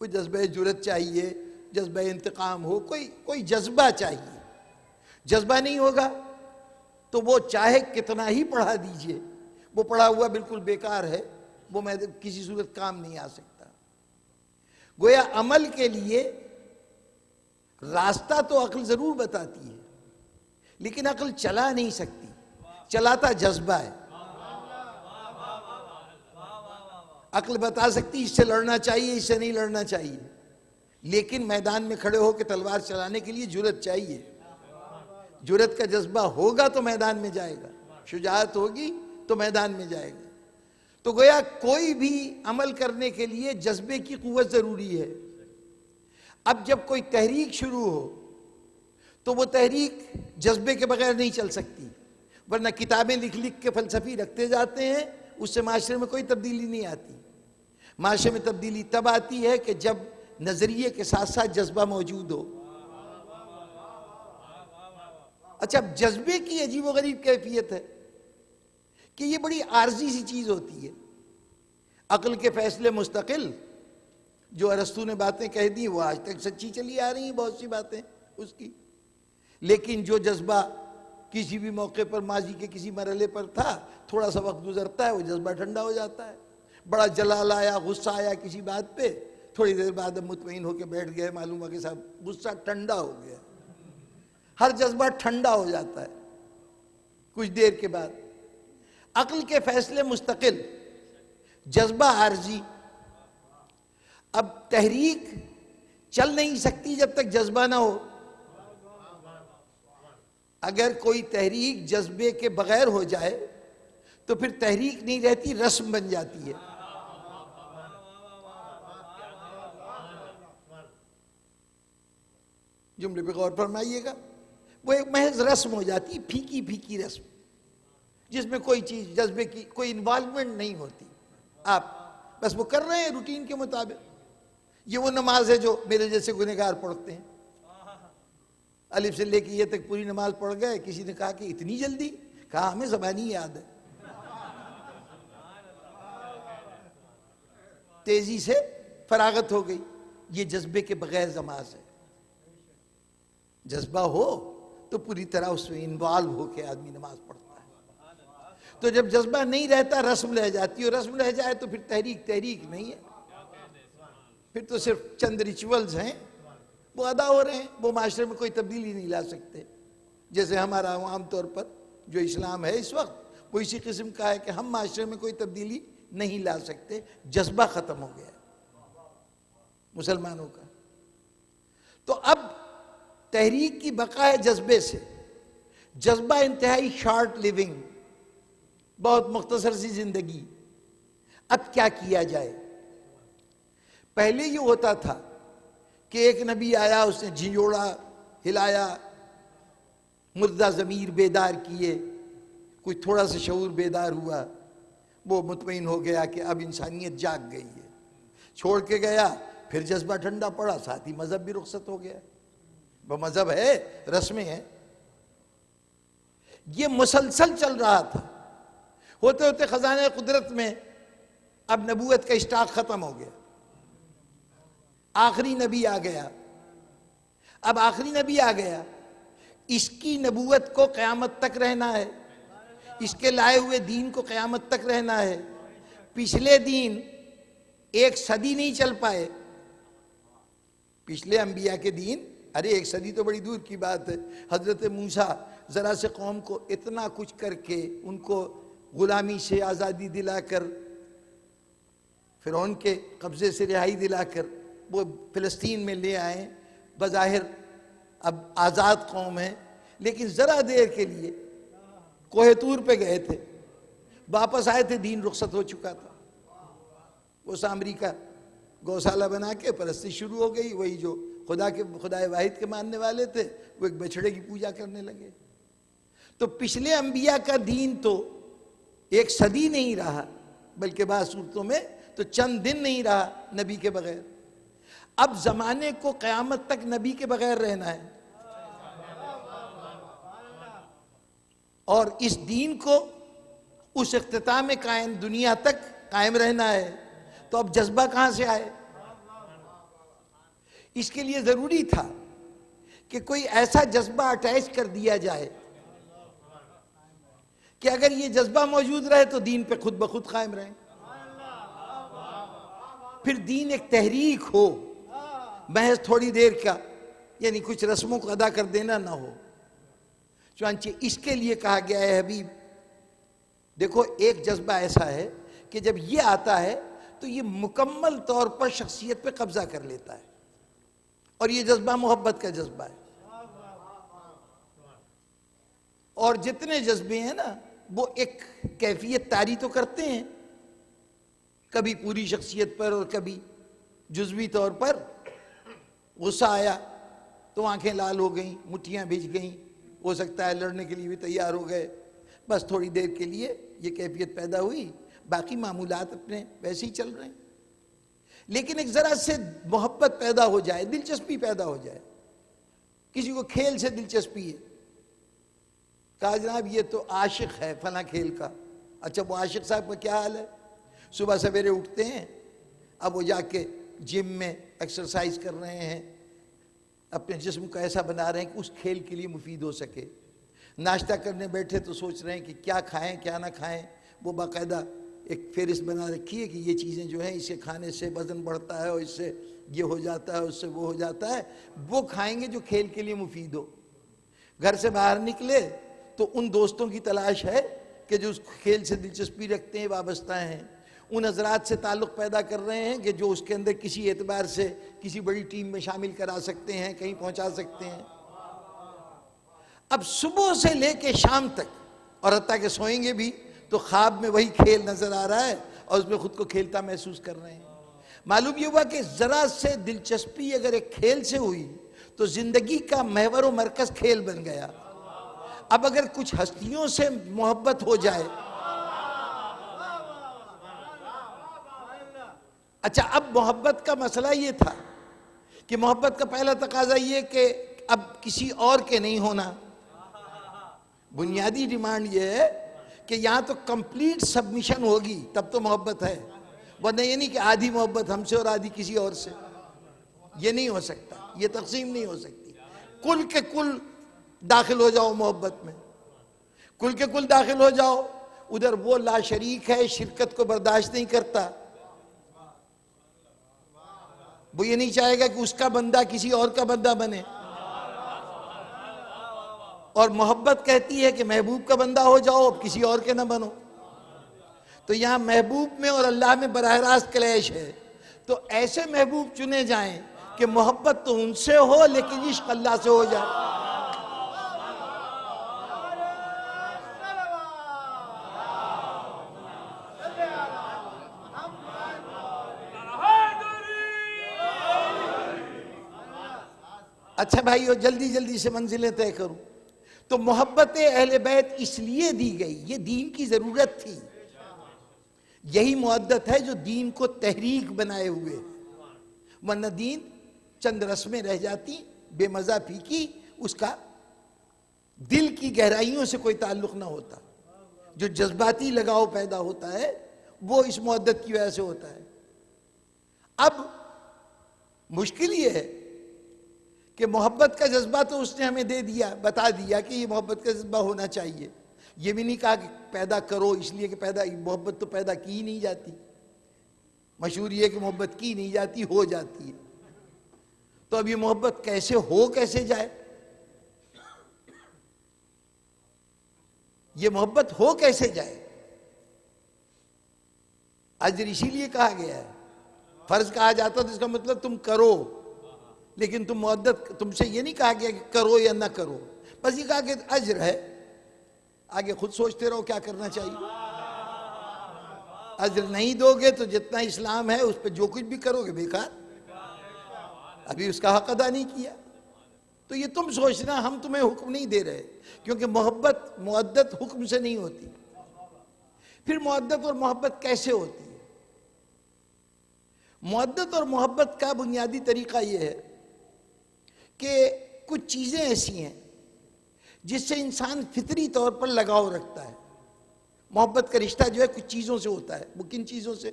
کوئی جذبہ جرأت چاہیے، جذبہ انتقام ہو، کوئی جذبہ چاہیے. جذبہ نہیں ہوگا تو وہ چاہے کتنا ہی پڑھا دیجئے، وہ پڑھا ہوا بالکل بیکار ہے، وہ کسی صورت کام نہیں آ سکتا. گویا عمل کے لیے راستہ تو عقل ضرور بتاتی ہے لیکن عقل چلا نہیں سکتی، چلاتا جذبہ ہے. عقل بتا سکتی اس سے لڑنا چاہیے، اس سے نہیں لڑنا چاہیے، لیکن میدان میں کھڑے ہو کے تلوار چلانے کے لیے جرأت چاہیے. جرأت کا جذبہ ہوگا تو میدان میں جائے گا، شجاعت ہوگی تو میدان میں جائے گا. تو گویا کوئی بھی عمل کرنے کے لیے جذبے کی قوت ضروری ہے. اب جب کوئی تحریک شروع ہو تو وہ تحریک جذبے کے بغیر نہیں چل سکتی، ورنہ کتابیں لکھ لکھ کے فلسفی رکھتے جاتے ہیں، اس سے معاشرے میں کوئی تبدیلی نہیں آتی. معاشرے میں تبدیلی تب آتی ہے کہ جب نظریے کے ساتھ ساتھ جذبہ موجود ہو. اچھا، جذبے کی عجیب و غریب کیفیت ہے کہ یہ بڑی عارضی سی چیز ہوتی ہے. عقل کے فیصلے مستقل، جو ارسطو نے باتیں کہہ دی وہ آج تک سچی چلی آ رہی ہیں، بہت سی باتیں اس کی. لیکن جو جذبہ کسی بھی موقع پر ماضی کے کسی مرحلے پر تھا، تھوڑا سا وقت گزرتا ہے وہ جذبہ ٹھنڈا ہو جاتا ہے. بڑا جلال آیا، غصہ آیا کسی بات پہ، تھوڑی دیر بعد ہم مطمئن ہو کے بیٹھ گئے، معلوم ہوا کہ صاحب غصہ ٹھنڈا ہو گیا. ہر جذبہ ٹھنڈا ہو جاتا ہے کچھ دیر کے بعد. عقل کے فیصلے مستقل، جذبہ عارضی. اب تحریک چل نہیں سکتی جب تک جذبہ نہ ہو. اگر کوئی تحریک جذبے کے بغیر ہو جائے تو پھر تحریک نہیں رہتی، رسم بن جاتی ہے. جملے پہ غور فرمائیے گا. وہ ایک محض رسم ہو جاتی، پھیکی پھیکی رسم، جس میں کوئی چیز جذبے کی کوئی انوالومنٹ نہیں ہوتی. آپ بس وہ کر رہے ہیں روٹین کے مطابق. یہ وہ نماز ہے جو میرے جیسے گنہگار پڑھتے ہیں، الف سے لے کے یہ تک پوری نماز پڑھ گئے. کسی نے کہا کہ اتنی جلدی؟ کہا ہمیں زبانی یاد ہے. تیزی سے فراغت ہو گئی. یہ جذبے کے بغیر نماز ہے. جذبہ ہو تو پوری طرح اس میں انوالو ہو کے آدمی نماز پڑھتا ہے. تو جب جذبہ نہیں رہتا رسم رہ جاتی ہے, اور رسم رہ جائے تو پھر تحریک نہیں ہے, پھر تو صرف چند ریچولز ہیں وہ ادا ہو رہے ہیں, وہ معاشرے میں کوئی تبدیلی نہیں لا سکتے. جیسے ہمارا عام طور پر جو اسلام ہے اس وقت وہ اسی قسم کا ہے کہ ہم معاشرے میں کوئی تبدیلی نہیں لا سکتے, جذبہ ختم ہو گیا مسلمانوں کا. تو اب تحریک کی بقا ہے جذبے سے. جذبہ انتہائی شارٹ لیونگ, بہت مختصر سی زندگی. اب کیا کیا جائے؟ پہلے یہ ہوتا تھا کہ ایک نبی آیا, اس نے جھنجھوڑا ہلایا, مردہ ضمیر بیدار کیے, کوئی تھوڑا سا شعور بیدار ہوا, وہ مطمئن ہو گیا کہ اب انسانیت جاگ گئی ہے, چھوڑ کے گیا, پھر جذبہ ٹھنڈا پڑا, ساتھ ہی مذہب بھی رخصت ہو گیا. وہ مذہب ہے, رسمیں ہیں. یہ مسلسل چل رہا تھا. ہوتے ہوتے خزانہ قدرت میں اب نبوت کا اسٹاک ختم ہو گیا, آخری نبی آ گیا. اب آخری نبی آ گیا, اس کی نبوت کو قیامت تک رہنا ہے, اس کے لائے ہوئے دین کو قیامت تک رہنا ہے. پچھلے دین ایک صدی نہیں چل پائے, پچھلے انبیاء کے دین, ارے ایک صدی تو بڑی دور کی بات ہے. حضرت موسیٰ ذرا سے قوم کو اتنا کچھ کر کے, ان کو غلامی سے آزادی دلا کر, فرعون کے قبضے سے رہائی دلا کر وہ فلسطین میں لے آئے. بظاہر اب آزاد قوم ہے, لیکن ذرا دیر کے لیے کوہ طور پہ گئے تھے, واپس آئے تھے, دین رخصت ہو چکا تھا. وہ سامری کا گوشالہ بنا کے پرستی شروع ہو گئی. وہی جو خدا واحد کے ماننے والے تھے وہ ایک بچھڑے کی پوجا کرنے لگے. تو پچھلے انبیاء کا دین تو ایک صدی نہیں رہا, بلکہ بعض صورتوں میں تو چند دن نہیں رہا نبی کے بغیر. اب زمانے کو قیامت تک نبی کے بغیر رہنا ہے, اور اس دین کو اس اختتام قائم دنیا تک قائم رہنا ہے. تو اب جذبہ کہاں سے آئے؟ اس کے لیے ضروری تھا کہ کوئی ایسا جذبہ اٹیچ کر دیا جائے کہ اگر یہ جذبہ موجود رہے تو دین پہ خود بخود قائم رہے. پھر دین ایک تحریک ہو, محض تھوڑی دیر کا, یعنی کچھ رسموں کو ادا کر دینا نہ ہو. چنانچہ اس کے لیے کہا گیا ہے حبیب, دیکھو ایک جذبہ ایسا ہے کہ جب یہ آتا ہے تو یہ مکمل طور پر شخصیت پہ قبضہ کر لیتا ہے, اور یہ جذبہ محبت کا جذبہ ہے. اور جتنے جذبے ہیں نا وہ ایک کیفیت طاری تو کرتے ہیں, کبھی پوری شخصیت پر اور کبھی جزوی طور پر. غصہ آیا تو آنکھیں لال ہو گئیں, مٹھیاں بھیج گئیں, ہو سکتا ہے لڑنے کے لیے بھی تیار ہو گئے, بس تھوڑی دیر کے لیے یہ کیفیت پیدا ہوئی, باقی معمولات اپنے ویسے ہی چل رہے ہیں. لیکن ایک ذرا سے محبت پیدا ہو جائے, دلچسپی پیدا ہو جائے, کسی کو کھیل سے دلچسپی ہے, کہا جناب یہ تو عاشق ہے فلاں کھیل کا. اچھا وہ عاشق صاحب کا کیا حال ہے؟ صبح سویرے اٹھتے ہیں, اب وہ جا کے جم میں ایکسرسائز کر رہے ہیں, اپنے جسم کو ایسا بنا رہے ہیں کہ اس کھیل کے لیے مفید ہو سکے. ناشتہ کرنے بیٹھے تو سوچ رہے ہیں کہ کیا کھائیں کیا نہ کھائیں. وہ باقاعدہ ایک فہرست بنا رکھی ہے کہ یہ چیزیں جو ہیں اسے کھانے سے وزن بڑھتا ہے, اور اس سے یہ ہو جاتا ہے, اس سے وہ ہو جاتا ہے. وہ کھائیں گے جو کھیل کے لیے مفید ہو. گھر سے باہر نکلے تو ان دوستوں کی تلاش ہے کہ جو اس کھیل سے دلچسپی رکھتے ہیں, وابستہ ہیں. ان حضرات سے تعلق پیدا کر رہے ہیں کہ جو اس کے اندر کسی اعتبار سے کسی بڑی ٹیم میں شامل کرا سکتے ہیں, کہیں پہنچا سکتے ہیں. اب صبح سے لے کے شام تک, اور حتیٰ کہ سوئیں گے بھی تو خواب میں وہی کھیل نظر آ رہا ہے, اور اس میں خود کو کھیلتا محسوس کر رہے ہیں. معلوم یہ ہوا کہ ذرا سے دلچسپی اگر ایک کھیل سے ہوئی تو زندگی کا محور و مرکز کھیل بن گیا. اب اگر کچھ ہستیوں سے محبت ہو جائے, اچھا اب محبت کا مسئلہ یہ تھا کہ محبت کا پہلا تقاضا یہ کہ اب کسی اور کے نہیں ہونا. بنیادی ڈیمانڈ یہ ہے کہ یہاں تو کمپلیٹ سبمیشن ہوگی تب تو محبت ہے, ورنہ یہ نہیں کہ آدھی محبت ہم سے اور آدھی کسی اور سے. یہ نہیں ہو سکتا, یہ تقسیم نہیں ہو سکتی. کل کے کل داخل ہو جاؤ محبت میں، کل کے کل داخل ہو جاؤ. ادھر وہ لا شریک ہے، شرکت کو برداشت نہیں کرتا، وہ یہ نہیں چاہے گا کہ اس کا بندہ کسی اور کا بندہ بنے. اور محبت کہتی ہے کہ محبوب کا بندہ ہو جاؤ، اب کسی اور کے نہ بنو. تو یہاں محبوب میں اور اللہ میں براہ راست کلیش ہے. تو ایسے محبوب چنے جائیں کہ محبت تو ان سے ہو لیکن عشق اللہ سے ہو جائے. اچھا بھائیو، جلدی جلدی سے منزلیں طے کروں. تو محبت اہل بیت اس لیے دی گئی، یہ دین کی ضرورت تھی. یہی مودت ہے جو دین کو تحریک بنائے ہوئے، ورنہ دین چند رسمیں رہ جاتی بے مزہ پھیکی، اس کا دل کی گہرائیوں سے کوئی تعلق نہ ہوتا. جو جذباتی لگاؤ پیدا ہوتا ہے وہ اس مودت کی وجہ سے ہوتا ہے. اب مشکل یہ ہے کہ محبت کا جذبہ تو اس نے ہمیں دے دیا، بتا دیا کہ یہ محبت کا جذبہ ہونا چاہیے. یہ بھی نہیں کہا کہ پیدا کرو، اس لیے کہ محبت تو پیدا کی ہی نہیں جاتی. مشہور یہ کہ محبت کی نہیں جاتی، ہو جاتی ہے. تو اب یہ محبت کیسے ہو، کیسے جائے؟ یہ محبت ہو کیسے جائے؟ اجر اسی لیے کہا گیا ہے. فرض کہا جاتا تو اس کا مطلب تم کرو، لیکن تم سے یہ نہیں کہا گیا کہ کرو یا نہ کرو، بس یہ کہا کہ اجر ہے، آگے خود سوچتے رہو کیا کرنا چاہیے. اجر نہیں دو گے تو جتنا اسلام ہے اس پہ جو کچھ بھی کرو گے بیکار، ابھی اس کا حق ادا نہیں کیا. تو یہ تم سوچنا، ہم تمہیں حکم نہیں دے رہے، کیونکہ مودت حکم سے نہیں ہوتی. پھر مودت اور محبت کیسے ہوتی ہے؟ مودت اور محبت کا بنیادی طریقہ یہ ہے کہ کچھ چیزیں ایسی ہیں جس سے انسان فطری طور پر لگاؤ رکھتا ہے. محبت کا رشتہ جو ہے کچھ چیزوں سے ہوتا ہے. وہ کن چیزوں سے؟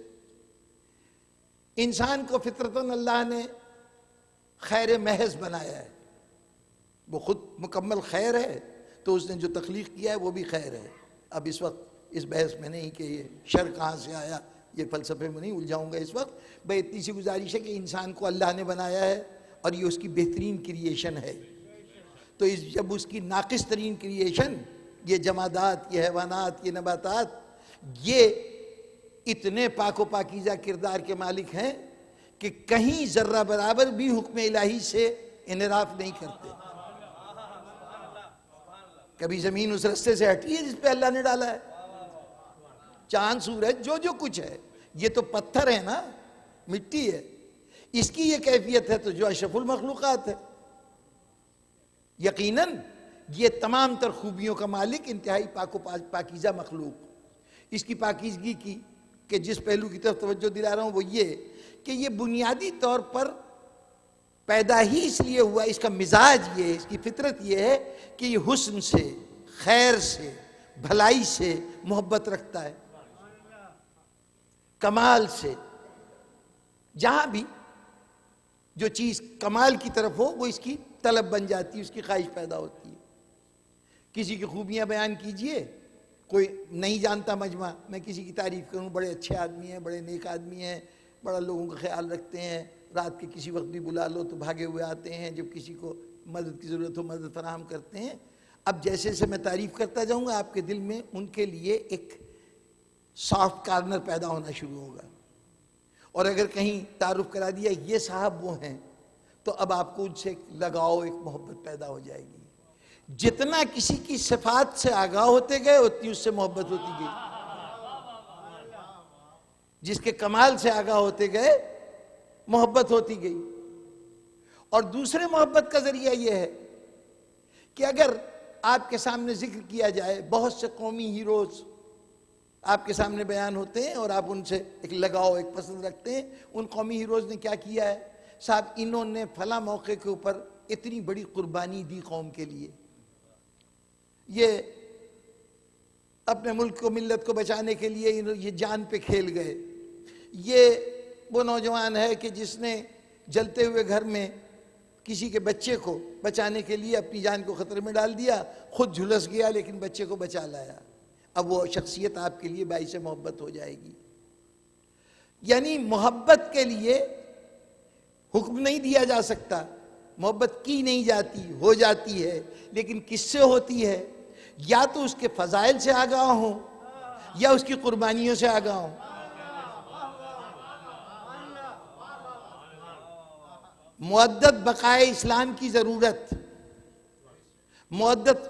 انسان کو فطرتاً اللہ نے خیر محض بنایا ہے، وہ خود مکمل خیر ہے، تو اس نے جو تخلیق کیا ہے وہ بھی خیر ہے. اب اس وقت اس بحث میں نہیں کہ یہ شر کہاں سے آیا، یہ فلسفے میں نہیں الجھاؤں گا اس وقت. بھئی اتنی سی گزارش ہے کہ انسان کو اللہ نے بنایا ہے اور یہ اس کی بہترین کریشن ہے. تو جب اس کی ناقص ترین کریشن، یہ جمادات، یہ حیوانات، یہ نباتات، یہ اتنے پاک و پاکیزہ کردار کے مالک ہیں کہ کہیں ذرہ برابر بھی حکم الہی سے انحراف نہیں کرتے. کبھی زمین اس رستے سے ہٹی ہے جس پہ اللہ نے ڈالا ہے؟ چاند، سورج، جو کچھ ہے، یہ تو پتھر ہے نا، مٹی ہے. اس کی یہ کیفیت ہے تو جو اشرف المخلوقات ہے. یقیناً یہ تمام تر خوبیوں کا مالک، انتہائی پاک و پاکیزہ مخلوق. اس کی پاکیزگی کی کہ جس پہلو کی طرف توجہ دلا رہا ہوں وہ یہ کہ یہ بنیادی طور پر پیدا ہی اس لیے ہوا، اس کا مزاج یہ، اس کی فطرت یہ ہے کہ یہ حسن سے، خیر سے، بھلائی سے محبت رکھتا ہے، کمال سے. جہاں بھی جو چیز کمال کی طرف ہو وہ اس کی طلب بن جاتی ہے، اس کی خواہش پیدا ہوتی ہے. کسی کی خوبیاں بیان کیجئے، کوئی نہیں جانتا مجمع، میں کسی کی تعریف کروں، بڑے اچھے آدمی ہیں، بڑے نیک آدمی ہیں، بڑا لوگوں کا خیال رکھتے ہیں، رات کے کسی وقت بھی بلا لو تو بھاگے ہوئے آتے ہیں، جب کسی کو مدد کی ضرورت ہو مدد فراہم کرتے ہیں. اب جیسے جیسے میں تعریف کرتا جاؤں گا آپ کے دل میں ان کے لیے ایک سافٹ کارنر پیدا ہونا شروع ہوگا. اور اگر کہیں تعارف کرا دیا یہ صاحب وہ ہیں، تو اب آپ کو ان سے ایک لگاؤ، ایک محبت پیدا ہو جائے گی. جتنا کسی کی صفات سے آگاہ ہوتے گئے اتنی اس سے محبت ہوتی گئی. جس کے کمال سے آگاہ ہوتے گئے محبت ہوتی گئی. اور دوسرے محبت کا ذریعہ یہ ہے کہ اگر آپ کے سامنے ذکر کیا جائے، بہت سے قومی ہیروز آپ کے سامنے بیان ہوتے ہیں اور آپ ان سے ایک لگاؤ، ایک پسند رکھتے ہیں. ان قومی ہیروز نے کیا کیا ہے؟ صاحب انہوں نے فلاں موقع کے اوپر اتنی بڑی قربانی دی قوم کے لیے، یہ اپنے ملک کو، ملت کو بچانے کے لیے یہ جان پہ کھیل گئے. یہ وہ نوجوان ہے کہ جس نے جلتے ہوئے گھر میں کسی کے بچے کو بچانے کے لیے اپنی جان کو خطرے میں ڈال دیا، خود جھلس گیا لیکن بچے کو بچا لایا، اب وہ شخصیت آپ کے لیے باعث محبت ہو جائے گی۔ یعنی محبت کے لیے حکم نہیں دیا جا سکتا، محبت کی نہیں جاتی، ہو جاتی ہے، لیکن کس سے ہوتی ہے؟ یا تو اس کے فضائل سے آگاہ ہوں یا اس کی قربانیوں سے آگاہ ہوں۔ مودت بقائے اسلام کی ضرورت، مودت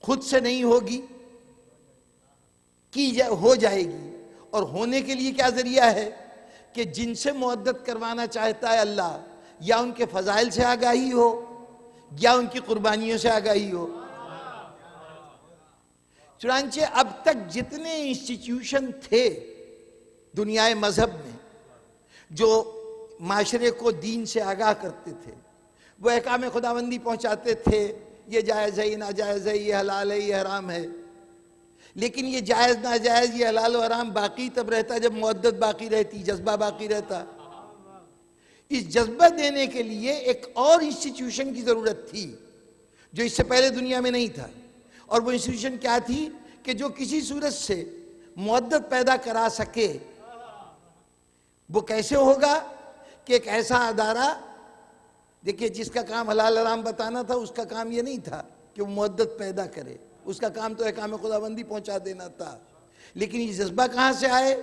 خود سے نہیں ہوگی، ہو جائے گی، اور ہونے کے لیے کیا ذریعہ ہے کہ جن سے مودت کروانا چاہتا ہے اللہ، یا ان کے فضائل سے آگاہی ہو یا ان کی قربانیوں سے آگاہی ہو۔ چنانچہ اب تک جتنے انسٹیٹیوشن تھے دنیا مذہب میں جو معاشرے کو دین سے آگاہ کرتے تھے، وہ احکام خداوندی پہنچاتے تھے، یہ جائز ہے، یہ ناجائز ہے، یہ حلال ہے، یہ حرام ہے، لیکن یہ جائز ناجائز، یہ حلال و حرام باقی تب رہتا جب مودت باقی رہتی، جذبہ باقی رہتا۔ اس جذبہ دینے کے لیے ایک اور انسٹیٹیوشن کی ضرورت تھی جو اس سے پہلے دنیا میں نہیں تھا، اور وہ انسٹیٹیوشن کیا تھی کہ جو کسی صورت سے مودت پیدا کرا سکے۔ وہ کیسے ہوگا کہ ایک ایسا ادارہ، دیکھیے جس کا کام حلال حرام بتانا تھا اس کا کام یہ نہیں تھا کہ وہ مودت پیدا کرے، اس کا کام تو احکام خداوندی پہنچا دینا تھا، لیکن یہ جذبہ کہاں سے آئے؟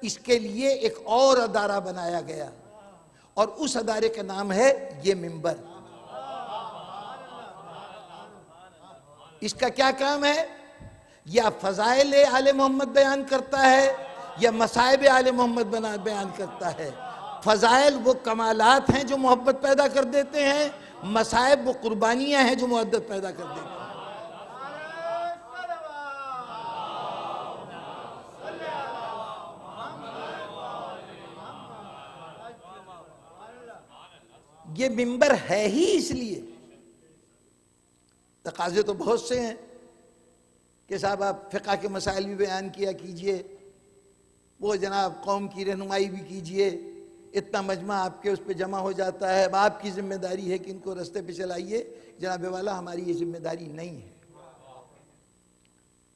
اس کے لیے ایک اور ادارہ بنایا گیا، اور اس ادارے کا نام ہے یہ منبر۔ اس کا کیا کام ہے؟ یا فضائل آل محمد بیان کرتا ہے یا مصائب آل محمد بیان کرتا ہے۔ فضائل وہ کمالات ہیں جو محبت پیدا کر دیتے ہیں، مصائب وہ قربانیاں ہیں جو محبت پیدا کر دیتے ہیں۔ یہ منبر ہے ہی اس لیے، تقاضے تو بہت سے ہیں کہ صاحب آپ فقہ کے مسائل بھی بیان کیا کیجئے، وہ جناب قوم کی رہنمائی بھی کیجئے، اتنا مجمع آپ کے اس پہ جمع ہو جاتا ہے، اب آپ کی ذمہ داری ہے کہ ان کو رستے پہ چلائیے۔ جناب والا ہماری یہ ذمہ داری نہیں ہے،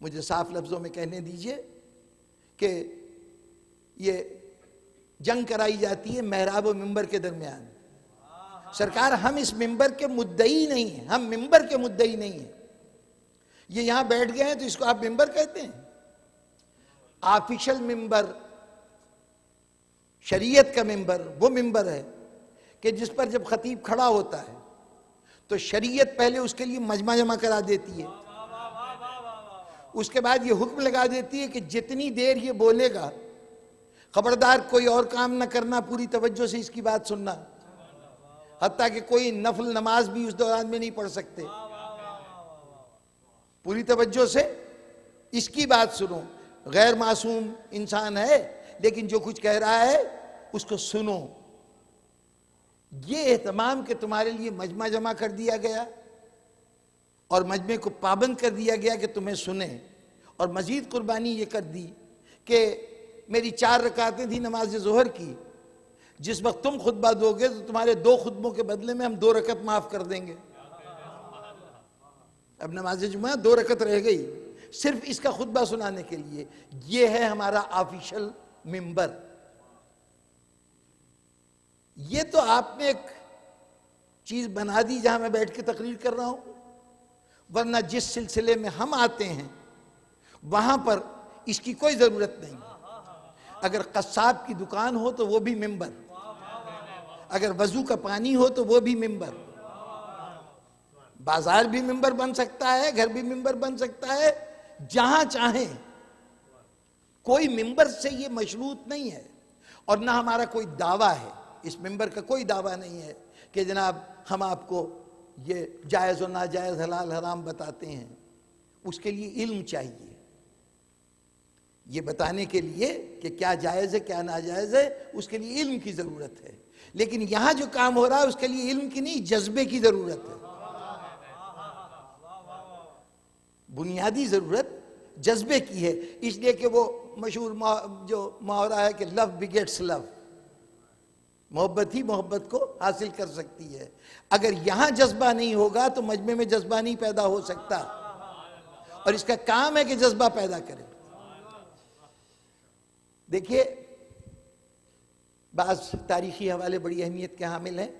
مجھے صاف لفظوں میں کہنے دیجئے کہ یہ جنگ کرائی جاتی ہے محراب و منبر کے درمیان۔ سرکار ہم اس منبر کے مدعی نہیں ہیں، ہم منبر کے مدعی نہیں ہیں۔ یہ یہاں بیٹھ گئے ہیں تو اس کو آپ منبر کہتے ہیں؟ آفیشل منبر، شریعت کا منبر وہ منبر ہے کہ جس پر جب خطیب کھڑا ہوتا ہے تو شریعت پہلے اس کے لیے مجمع جمع کرا دیتی ہے، اس کے بعد یہ حکم لگا دیتی ہے کہ جتنی دیر یہ بولے گا خبردار کوئی اور کام نہ کرنا، پوری توجہ سے اس کی بات سننا، حتیٰ کہ کوئی نفل نماز بھی اس دوران میں نہیں پڑھ سکتے، پوری توجہ سے اس کی بات سنو۔ غیر معصوم انسان ہے لیکن جو کچھ کہہ رہا ہے اس کو سنو۔ یہ اہتمام کہ تمہارے لیے مجمع جمع کر دیا گیا اور مجمع کو پابند کر دیا گیا کہ تمہیں سنیں، اور مزید قربانی یہ کر دی کہ میری 4 رکعتیں تھی نماز ظہر کی، جس وقت تم خطبہ دو گے تو تمہارے 2 خطبوں کے بدلے میں ہم 2 رکعت معاف کر دیں گے۔ اب نماز جمعہ 2 رکعت رہ گئی صرف اس کا خطبہ سنانے کے لیے۔ یہ ہے ہمارا آفیشل منبر۔ یہ تو آپ نے ایک چیز بنا دی جہاں میں بیٹھ کے تقریر کر رہا ہوں، ورنہ جس سلسلے میں ہم آتے ہیں وہاں پر اس کی کوئی ضرورت نہیں۔ اگر قصاب کی دکان ہو تو وہ بھی منبر، اگر وضو کا پانی ہو تو وہ بھی منبر، بازار بھی منبر بن سکتا ہے، گھر بھی منبر بن سکتا ہے، جہاں چاہیں۔ کوئی منبر سے یہ مشروط نہیں ہے، اور نہ ہمارا کوئی دعویٰ ہے، اس منبر کا کوئی دعویٰ نہیں ہے کہ جناب ہم آپ کو یہ جائز و ناجائز حلال حرام بتاتے ہیں۔ اس کے لیے علم چاہیے، یہ بتانے کے لیے کہ کیا جائز ہے کیا ناجائز ہے، اس کے لیے علم کی ضرورت ہے۔ لیکن یہاں جو کام ہو رہا ہے اس کے لیے علم کی نہیں، جذبے کی ضرورت ہے۔ بنیادی ضرورت جذبے کی ہے، اس لیے کہ وہ مشہور جو محاورہ ہے کہ لو بگیٹس لو، محبت ہی محبت کو حاصل کر سکتی ہے. اگر یہاں جذبہ نہیں ہوگا تو مجمع میں جذبہ نہیں پیدا ہو سکتا، اور اس کا کام ہے کہ جذبہ پیدا کرے. دیکھیے بعض تاریخی حوالے بڑی اہمیت کے حامل ہیں.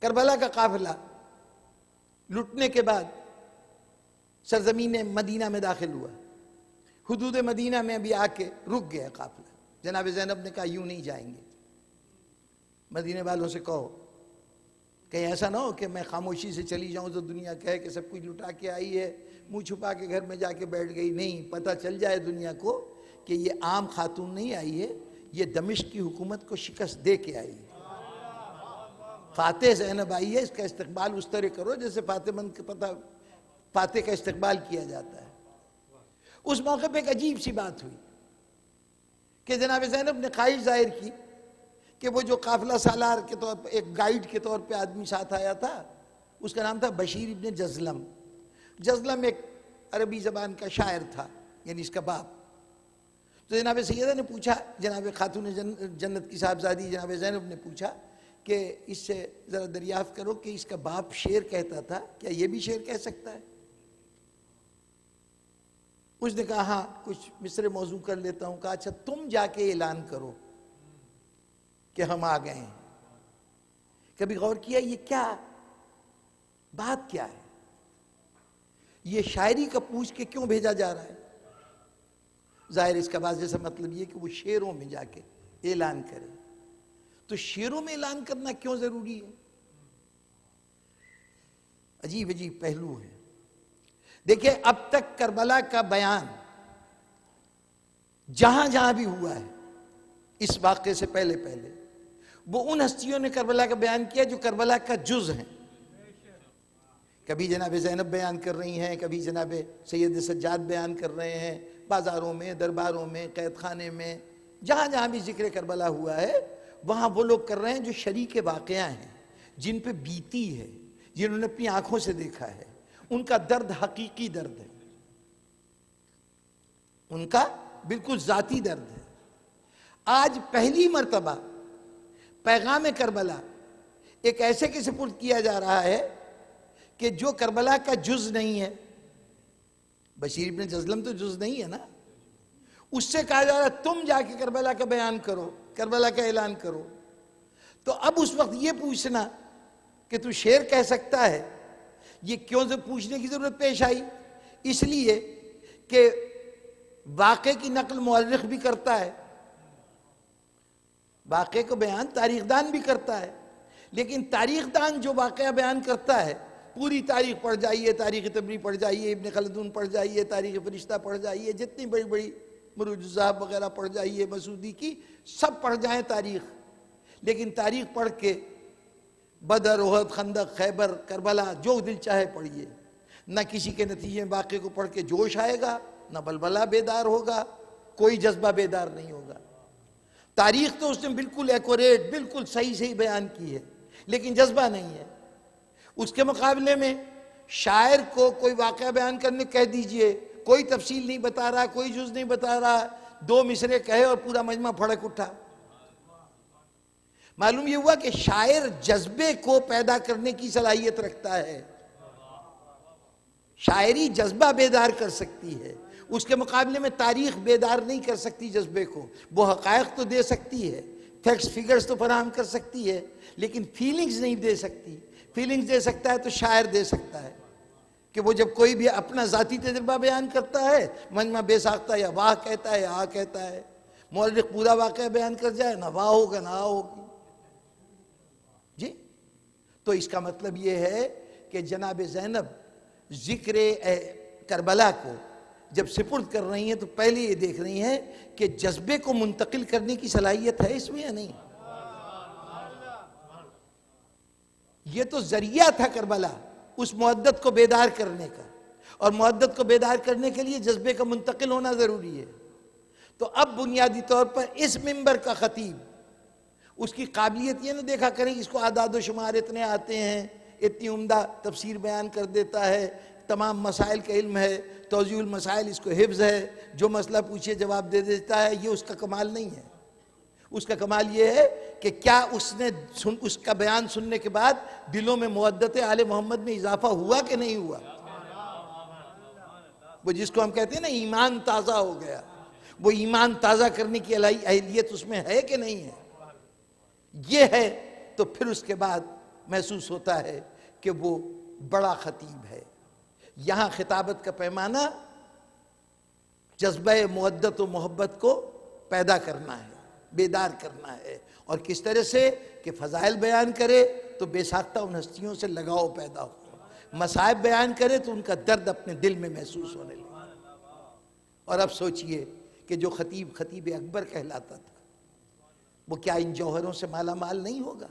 کربلا کا قافلہ لٹنے کے بعد سرزمین مدینہ میں داخل ہوا. حدود مدینہ میں ابھی آ کے رک گیا قافلہ. جناب زینب نے کہا یوں نہیں جائیں گے. مدینے والوں سے کہو کہیں ایسا نہ ہو کہ میں خاموشی سے چلی جاؤں تو دنیا کہے کہ سب کچھ لٹا کے آئی ہے، منہ چھپا کے گھر میں جا کے بیٹھ گئی. نہیں، پتہ چل جائے دنیا کو کہ یہ عام خاتون نہیں آئی ہے، یہ دمشق کی حکومت کو شکست دے کے آئی ہے. فاتح زینب آئی ہے، اس کا استقبال اس طرح کرو جیسے فاتح کا استقبال کیا جاتا ہے. اس موقع پہ ایک عجیب سی بات ہوئی کہ جناب زینب نے خواہش ظاہر کی کہ وہ جو قافلہ سالار کے طور پر ایک گائیڈ کے طور پہ آدمی ساتھ آیا تھا، اس کا نام تھا بشیر ابن جزلم. جزلم ایک عربی زبان کا شاعر تھا، یعنی اس کا باپ. تو جناب سیدہ نے پوچھا، جناب خاتون جنت کی صاحبزادی جناب زینب نے پوچھا کہ اس سے ذرا دریافت کرو کہ اس کا باپ شعر کہتا تھا، کیا یہ بھی شعر کہہ سکتا ہے؟ اس نے کہا ہاں کچھ مصرے موضوع کر لیتا ہوں. کہا اچھا تم جا کے اعلان کرو کہ ہم آ گئے ہیں. کبھی غور کیا یہ کیا بات کیا ہے؟ یہ شاعری کا پوچھ کے کیوں بھیجا جا رہا ہے؟ ظاہر اس کا واضح سا مطلب یہ کہ وہ شعروں میں جا کے اعلان کرے. تو شعروں میں اعلان کرنا کیوں ضروری ہے؟ عجیب عجیب پہلو ہیں. دیکھیں اب تک کربلا کا بیان جہاں جہاں بھی ہوا ہے اس واقعے سے پہلے وہ ان ہستیوں نے کربلا کا بیان کیا جو کربلا کا جز ہیں. کبھی جناب زینب بیان کر رہی ہیں، کبھی جناب سید سجاد بیان کر رہے ہیں، بازاروں میں، درباروں میں، قید خانے میں، جہاں جہاں بھی ذکر کربلا ہوا ہے وہاں وہ لوگ کر رہے ہیں جو شریک واقعہ ہیں، جن پہ بیتی ہے، جنہوں نے اپنی آنکھوں سے دیکھا ہے. ان کا درد حقیقی درد ہے، ان کا بالکل ذاتی درد ہے. آج پہلی مرتبہ پیغام کربلا ایک ایسے کے سپرد کیا جا رہا ہے کہ جو کربلا کا جز نہیں ہے. بشیر ابن جزلم تو جز نہیں ہے نا. اس سے کہا جا رہا ہے تم جا کے کربلا کا بیان کرو، کربلا کا اعلان کرو. تو اب اس وقت یہ پوچھنا کہ تو شعر کہہ سکتا ہے، یہ کیوں سے پوچھنے کی ضرورت پیش آئی؟ اس لیے کہ واقعے کی نقل مورخ بھی کرتا ہے، واقعے کو بیان تاریخ دان بھی کرتا ہے، لیکن تاریخ دان جو واقعہ بیان کرتا ہے پوری تاریخ پڑھ جائیے، تاریخ تبری پڑھ جائیے، ابن خلدون پڑھ جائیے، تاریخ فرشتہ پڑھ جائیے، جتنی بڑی بڑی مروج الذہب وغیرہ پڑھ جائیے، مسعودی کی، سب پڑھ جائیں تاریخ. لیکن تاریخ پڑھ کے بدر، احد، خندق، خیبر، کربلا جو دل چاہے پڑھیے، نہ کسی کے نتیجے میں واقعے کو پڑھ کے جوش آئے گا، نہ بلبلہ بیدار ہوگا، کوئی جذبہ بیدار نہیں ہوگا. تاریخ تو اس نے بالکل ایکوریٹ، بالکل صحیح بیان کی ہے، لیکن جذبہ نہیں ہے. اس کے مقابلے میں شاعر کو کوئی واقعہ بیان کرنے کہہ دیجئے، کوئی تفصیل نہیں بتا رہا، کوئی جز نہیں بتا رہا، 2 مصرے کہے اور پورا مجمع پھڑک اٹھا. معلوم یہ ہوا کہ شاعر جذبے کو پیدا کرنے کی صلاحیت رکھتا ہے. شاعری جذبہ بیدار کر سکتی ہے، اس کے مقابلے میں تاریخ بیدار نہیں کر سکتی جذبے کو. وہ حقائق تو دے سکتی ہے، فیکٹس فیگرز تو فراہم کر سکتی ہے، لیکن فیلنگز نہیں دے سکتی. فیلنگز دے سکتا ہے تو شاعر دے سکتا ہے کہ وہ جب کوئی بھی اپنا ذاتی تجربہ بیان کرتا ہے مجمع بے ساختہ یا واہ کہتا ہے یا آ کہتا ہے. مورخ پورا واقعہ بیان کر جائے نہ واہ ہوگا نہ آ ہوگی. جی تو اس کا مطلب یہ ہے کہ جناب زینب ذکر کربلا کو جب سپرد کر رہی ہیں تو پہلے یہ دیکھ رہی ہیں کہ جذبے کو منتقل کرنے کی صلاحیت ہے اس میں یا نہیں. یہ تو ذریعہ تھا کربلا اس معدت کو بیدار کرنے کا، اور معدت کو بیدار کرنے کے لیے جذبے کا منتقل ہونا ضروری ہے. تو اب بنیادی طور پر اس منبر کا خطیب، اس کی قابلیت یہ نہ دیکھا کریں اس کو اعداد و شمار اتنے آتے ہیں، اتنی عمدہ تفسیر بیان کر دیتا ہے، تمام مسائل کا علم ہے، توضیح المسائل اس کو حفظ ہے، جو مسئلہ پوچھے جواب دے دیتا ہے. یہ اس کا کمال نہیں ہے. اس کا کمال یہ ہے کہ کیا اس کا بیان سننے کے بعد دلوں میں محبت آل محمد میں اضافہ ہوا کہ نہیں ہوا؟ وہ جس کو ہم کہتے ہیں نا ایمان تازہ ہو گیا، وہ ایمان تازہ کرنے کی اہلیت اس میں ہے کہ نہیں ہے؟ یہ ہے تو پھر اس کے بعد محسوس ہوتا ہے کہ وہ بڑا خطیب ہے۔ یہاں خطابت کا پیمانہ جذبہ محدت و محبت کو پیدا کرنا ہے، بیدار کرنا ہے، اور کس طرح سے کہ فضائل بیان کرے تو بے ساختہ ان ہستیوں سے لگاؤ پیدا ہو، مصائب بیان کرے تو ان کا درد اپنے دل میں محسوس ہونے لگے۔ اور اب سوچئے کہ جو خطیب اکبر کہلاتا تھا وہ کیا ان جوہروں سے مالا مال نہیں ہوگا؟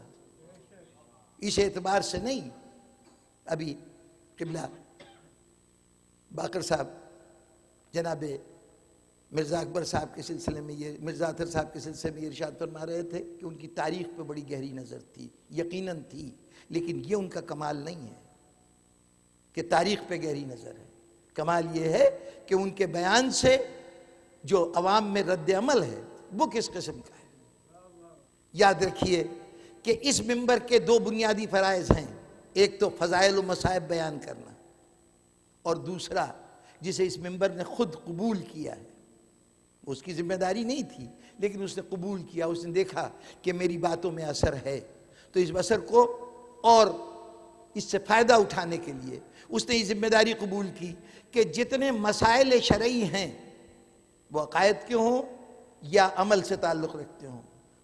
اس اعتبار سے نہیں۔ ابھی قبلہ باقر صاحب جناب مرزا اکبر صاحب کے سلسلے میں مرزا اطہر صاحب کے سلسلے میں یہ ارشاد فرما رہے تھے کہ ان کی تاریخ پہ بڑی گہری نظر تھی، یقیناً تھی، لیکن یہ ان کا کمال نہیں ہے کہ تاریخ پہ گہری نظر ہے۔ کمال یہ ہے کہ ان کے بیان سے جو عوام میں رد عمل ہے وہ کس قسم کا ہے۔ یاد رکھیے کہ اس منبر کے دو بنیادی فرائض ہیں، ایک تو فضائل و مصائب بیان کرنا، اور دوسرا جسے اس منبر نے خود قبول کیا ہے، اس کی ذمہ داری نہیں تھی لیکن اس نے قبول کیا، اس نے دیکھا کہ میری باتوں میں اثر ہے، تو اس اثر کو اور اس سے فائدہ اٹھانے کے لیے اس نے یہ ذمہ داری قبول کی کہ جتنے مسائل شرعی ہیں وہ عقائد کے ہوں یا عمل سے تعلق رکھتے ہوں،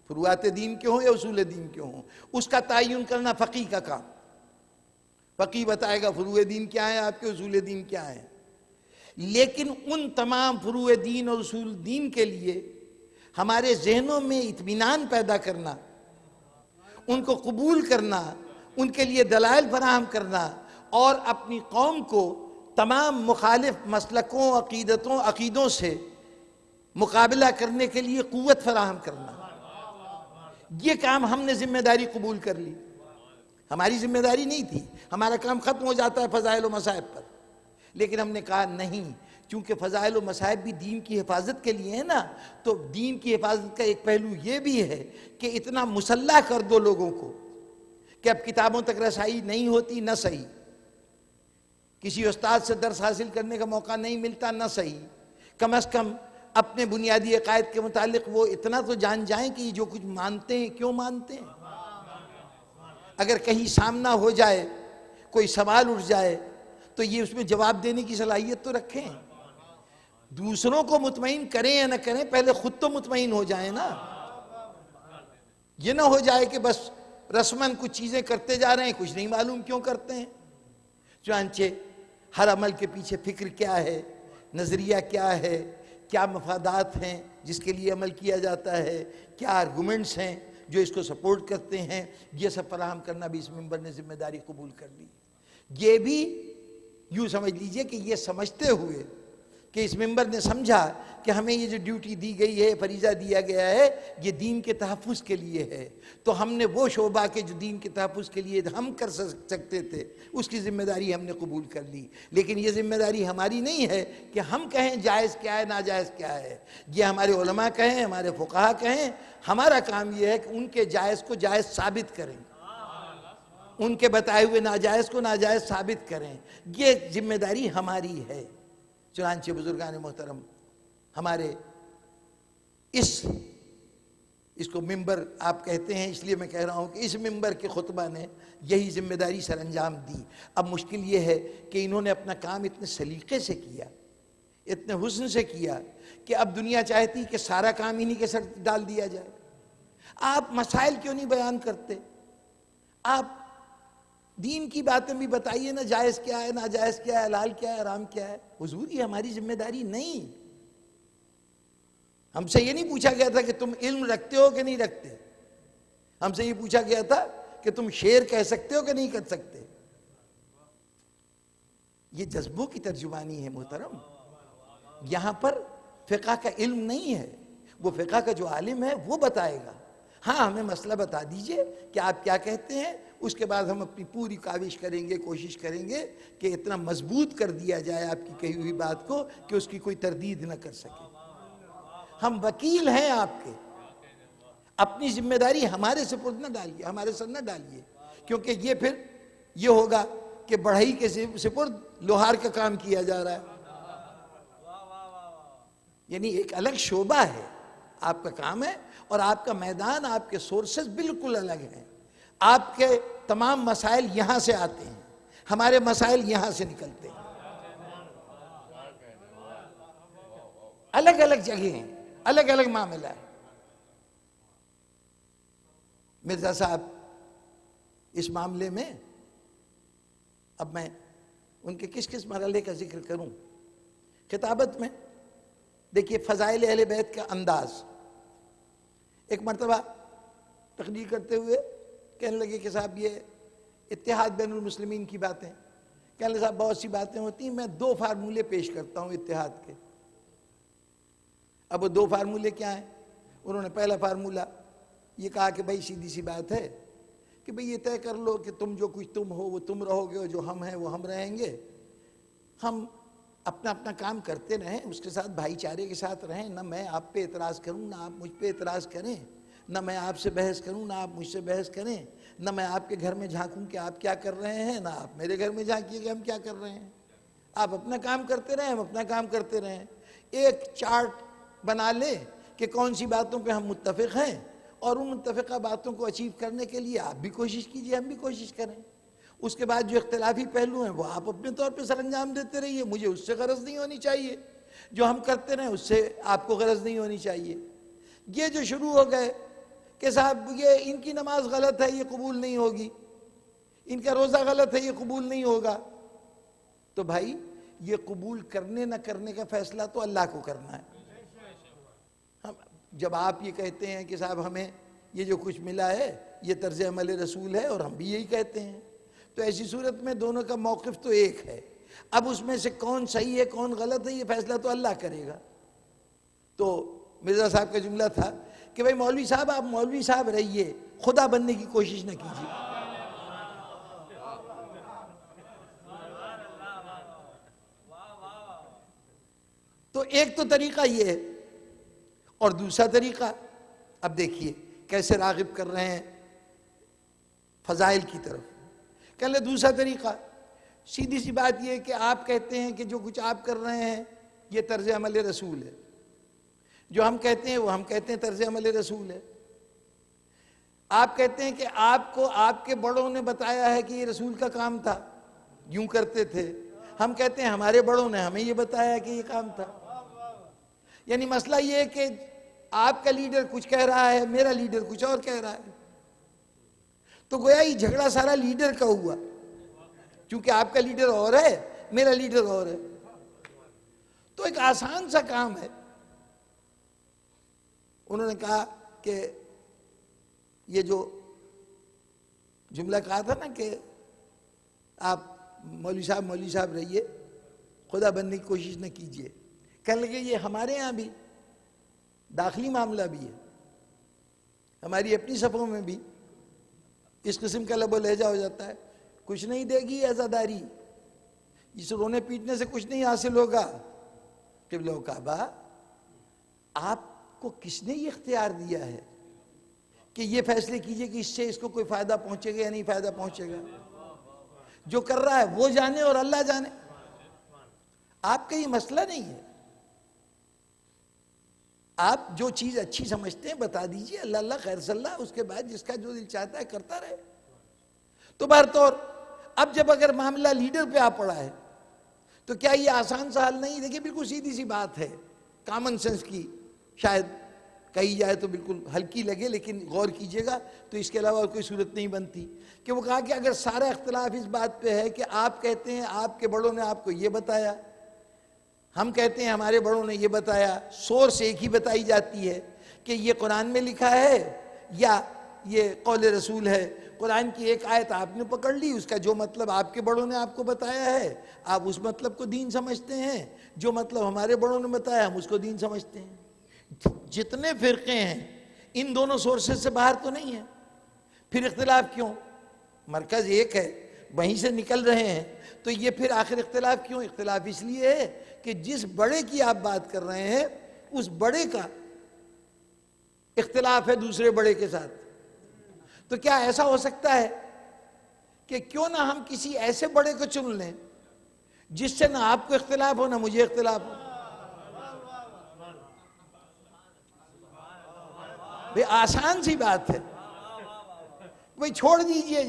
فروعات دین کے ہوں یا اصول دین کے ہوں، اس کا تعین کرنا فقیہ کا کام۔ فقیہ بتائے گا فروع دین کیا ہے، آپ کے اصول دین کیا ہے، لیکن ان تمام فروع دین اور اصول دین کے لیے ہمارے ذہنوں میں اطمینان پیدا کرنا، ان کو قبول کرنا، ان کے لیے دلائل فراہم کرنا، اور اپنی قوم کو تمام مخالف مسلکوں عقیدوں سے مقابلہ کرنے کے لیے قوت فراہم کرنا، یہ کام ہم نے ذمہ داری قبول کر لی۔ ہماری ذمہ داری نہیں تھی، ہمارا کام ختم ہو جاتا ہے فضائل و مصائب پر، لیکن ہم نے کہا نہیں، چونکہ فضائل و مصائب بھی دین کی حفاظت کے لیے ہے نا، تو دین کی حفاظت کا ایک پہلو یہ بھی ہے کہ اتنا مسلح کر دو لوگوں کو کہ اب کتابوں تک رسائی نہیں ہوتی، نہ صحیح، کسی استاد سے درس حاصل کرنے کا موقع نہیں ملتا، نہ صحیح، کم از کم اپنے بنیادی عقائد کے متعلق وہ اتنا تو جان جائیں کہ یہ جو کچھ مانتے ہیں کیوں مانتے ہیں۔ اگر کہیں سامنا ہو جائے، کوئی سوال اٹھ جائے تو یہ اس میں جواب دینے کی صلاحیت تو رکھیں، دوسروں کو مطمئن کریں یا نہ کریں، پہلے خود تو مطمئن ہو جائیں نا۔ یہ نہ ہو جائے کہ بس رسماً کچھ چیزیں کرتے جا رہے ہیں، کچھ نہیں معلوم کیوں کرتے ہیں۔ چنانچہ ہر عمل کے پیچھے فکر کیا ہے، نظریہ کیا ہے، کیا مفادات ہیں جس کے لیے عمل کیا جاتا ہے، کیا آرگومنٹس ہیں جو اس کو سپورٹ کرتے ہیں، یہ سب فراہم کرنا بھی اس ممبر نے ذمہ داری قبول کر لی۔ یہ بھی یوں سمجھ لیجئے کہ یہ سمجھتے ہوئے کہ اس ممبر نے سمجھا کہ ہمیں یہ جو ڈیوٹی دی گئی ہے، فریضہ دیا گیا ہے، یہ دین کے تحفظ کے لیے ہے، تو ہم نے وہ شعبہ کے جو دین کے تحفظ کے لیے ہم کر سکتے تھے اس کی ذمہ داری ہم نے قبول کر لی۔ لیکن یہ ذمہ داری ہماری نہیں ہے کہ ہم کہیں جائز کیا ہے ناجائز کیا ہے، یہ ہمارے علماء کہیں، ہمارے فقہا کہیں، ہمارا کام یہ ہے کہ ان کے جائز کو جائز ثابت کریں، ان کے بتائے ہوئے ناجائز کو ناجائز ثابت کریں، یہ ذمہ داری ہماری ہے۔ چنانچہ بزرگان محترم، ہمارے اس کو ممبر آپ کہتے ہیں، اس لیے میں کہہ رہا ہوں کہ اس ممبر کے خطبہ نے یہی ذمہ داری سر انجام دی۔ اب مشکل یہ ہے کہ انہوں نے اپنا کام اتنے سلیقے سے کیا، اتنے حسن سے کیا کہ اب دنیا چاہتی کہ سارا کام انہی کے سر ڈال دیا جائے۔ آپ مسائل کیوں نہیں بیان کرتے؟ آپ دین کی باتیں بھی بتائیے نا، جائز کیا ہے ناجائز کیا ہے، حلال کیا ہے حرام کیا ہے۔ حضور یہ ہماری ذمہ داری نہیں، ہم سے یہ نہیں پوچھا گیا تھا کہ تم علم رکھتے ہو کہ نہیں رکھتے، ہم سے یہ پوچھا گیا تھا کہ تم شعر کہہ سکتے ہو کہ نہیں کر سکتے۔ یہ جذبوں کی ترجمانی ہے محترم، یہاں پر فقہ کا علم نہیں ہے، وہ فقہ کا جو عالم ہے وہ بتائے گا۔ ہاں ہمیں مسئلہ بتا دیجئے کہ آپ کیا کہتے ہیں، اس کے بعد ہم اپنی پوری کاوش کریں گے، کوشش کریں گے کہ اتنا مضبوط کر دیا جائے آپ کی کہی ہوئی بات کو کہ اس کی کوئی تردید نہ کر سکے۔ ہم وکیل ہیں آپ کے، اپنی ذمہ داری ہمارے سپرد نہ ڈالیے، ہمارے سر نہ ڈالیے، کیونکہ یہ پھر یہ ہوگا کہ بڑھئی کے سپرد لوہار کا کام کیا جا رہا ہے۔ یعنی ایک الگ شعبہ ہے، آپ کا کام ہے، اور آپ کا میدان، آپ کے سورسز بالکل الگ ہیں۔ آپ کے تمام مسائل یہاں سے آتے ہیں، ہمارے مسائل یہاں سے نکلتے ہیں، الگ الگ جگہ ہیں، الگ الگ معاملہ ہے۔ مرزا صاحب اس معاملے میں، اب میں ان کے کس کس مرحلے کا ذکر کروں؟ خطابت میں دیکھیے فضائل اہل بیت کا انداز۔ ایک مرتبہ تقریر کرتے ہوئے کہنے لگے کہ صاحب یہ اتحاد بین المسلمین کی باتیں، کہنے لگے صاحب بہت سی باتیں ہوتی ہیں، میں 2 فارمولے پیش کرتا ہوں اتحاد کے۔ اب وہ 2 فارمولے کیا ہیں؟ انہوں نے پہلا فارمولہ یہ کہا کہ بھائی سیدھی سی بات ہے کہ بھئی یہ طے کر لو کہ تم جو کچھ تم ہو وہ تم رہو گے، اور جو ہم ہیں وہ ہم رہیں گے۔ ہم اپنا اپنا کام کرتے رہیں، اس کے ساتھ بھائی چارے کے ساتھ رہیں، نہ میں آپ پہ اعتراض کروں نہ آپ مجھ پہ اعتراض کریں، نہ میں آپ سے بحث کروں نہ آپ مجھ سے بحث کریں، نہ میں آپ کے گھر میں جھانکوں کہ آپ کیا کر رہے ہیں، نہ آپ میرے گھر میں جھانکیے کہ ہم کیا کر رہے ہیں۔ آپ اپنا کام کرتے رہیں، ہم اپنا کام کرتے رہیں۔ ایک چارٹ بنا لیں کہ کون سی باتوں پہ ہم متفق ہیں، اور ان متفقہ باتوں کو اچیو کرنے کے لیے آپ بھی کوشش کیجئے، ہم بھی کوشش کریں۔ اس کے بعد جو اختلافی پہلو ہیں وہ آپ اپنے طور پہ سر انجام دیتے رہیے، مجھے اس سے غرض نہیں ہونی چاہیے، جو ہم کرتے رہیں اس سے آپ کو غرض نہیں ہونی چاہیے۔ یہ جو شروع ہو گئے کہ صاحب یہ ان کی نماز غلط ہے، یہ قبول نہیں ہوگی، ان کا روزہ غلط ہے، یہ قبول نہیں ہوگا، تو بھائی یہ قبول کرنے نہ کرنے کا فیصلہ تو اللہ کو کرنا ہے۔ جب آپ یہ کہتے ہیں کہ صاحب ہمیں یہ جو کچھ ملا ہے یہ طرز عمل رسول ہے، اور ہم بھی یہی کہتے ہیں، تو ایسی صورت میں دونوں کا موقف تو ایک ہے۔ اب اس میں سے کون صحیح ہے کون غلط ہے یہ فیصلہ تو اللہ کرے گا۔ تو مرزا صاحب کا جملہ تھا کہ بھائی مولوی صاحب آپ مولوی صاحب رہیے، خدا بننے کی کوشش نہ کیجیے۔ تو ایک تو طریقہ یہ ہے، اور دوسرا طریقہ اب دیکھیے کیسے راغب کر رہے ہیں فضائل کی طرف۔ کہنے دوسرا طریقہ سیدھی سی بات یہ ہے کہ آپ کہتے ہیں کہ جو کچھ آپ کر رہے ہیں یہ طرز عمل رسول ہے، جو ہم کہتے ہیں وہ ہم کہتے ہیں طرز عمل رسول ہے۔ آپ کہتے ہیں کہ آپ کو آپ کے بڑوں نے بتایا ہے کہ یہ رسول کا کام تھا، یوں کرتے تھے، ہم کہتے ہیں ہمارے بڑوں نے ہمیں یہ بتایا کہ یہ کام تھا۔ یعنی مسئلہ یہ ہے کہ آپ کا لیڈر کچھ کہہ رہا ہے، میرا لیڈر کچھ اور کہہ رہا ہے، تو گویا یہ جھگڑا سارا لیڈر کا ہوا، کیونکہ آپ کا لیڈر اور ہے میرا لیڈر اور ہے۔ تو ایک آسان سا کام ہے، انہوں نے کہا کہ یہ جو جملہ کہا تھا نا کہ آپ مولوی صاحب رہیے، خدا بننے کی کوشش نہ کیجیے، کہنے لگے یہ ہمارے ہاں بھی داخلی معاملہ بھی ہے، ہماری اپنی صفوں میں بھی اس قسم کا لب و لہجہ ہو جاتا ہے، کچھ نہیں دے گی عزاداری، اس رونے پیٹنے سے کچھ نہیں حاصل ہوگا۔ قبلہ و کعبہ، آپ کو کس نے یہ اختیار دیا ہے کہ یہ فیصلے کیجئے کہ اس سے اس کو کوئی فائدہ پہنچے گا یا نہیں فائدہ پہنچے گا؟ جو کر رہا ہے وہ جانے اور اللہ جانے، آپ کا یہ مسئلہ نہیں ہے۔ آپ جو چیز اچھی سمجھتے ہیں بتا دیجئے، اللہ اللہ خیر صلی اللہ، اس کے بعد جس کا جو دل چاہتا ہے کرتا رہے۔ تو بہرطور اب جب اگر معاملہ لیڈر پہ آ پڑا ہے تو کیا یہ آسان سا حل نہیں؟ دیکھیں بالکل سیدھی سی بات ہے، کامن سینس کی شاید کہی جائے تو بالکل ہلکی لگے، لیکن غور کیجئے گا تو اس کے علاوہ اور کوئی صورت نہیں بنتی کہ وہ کہا کہ اگر سارا اختلاف اس بات پہ ہے کہ آپ کہتے ہیں آپ کے بڑوں نے آپ کو یہ بتایا، ہم کہتے ہیں ہمارے بڑوں نے یہ بتایا، سورس ایک ہی بتائی جاتی ہے کہ یہ قرآن میں لکھا ہے یا یہ قول رسول ہے، قرآن کی ایک آیت آپ نے پکڑ لی، اس کا جو مطلب آپ کے بڑوں نے آپ کو بتایا ہے آپ اس مطلب کو دین سمجھتے ہیں، جو مطلب ہمارے بڑوں نے بتایا ہم اس کو دین سمجھتے ہیں۔ جتنے فرقے ہیں ان دونوں سورسز سے باہر تو نہیں ہیں، پھر اختلاف کیوں؟ مرکز ایک ہے، وہیں سے نکل رہے ہیں، تو یہ پھر آخر اختلاف کیوں؟ اختلاف اس لیے ہے کہ جس بڑے کی آپ بات کر رہے ہیں اس بڑے کا اختلاف ہے دوسرے بڑے کے ساتھ، تو کیا ایسا ہو سکتا ہے کہ کیوں نہ ہم کسی ایسے بڑے کو چن لیں جس سے نہ آپ کو اختلاف ہو نہ مجھے اختلاف ہو؟ بھئی آسان سی بات ہے، بھئی چھوڑ دیجئے،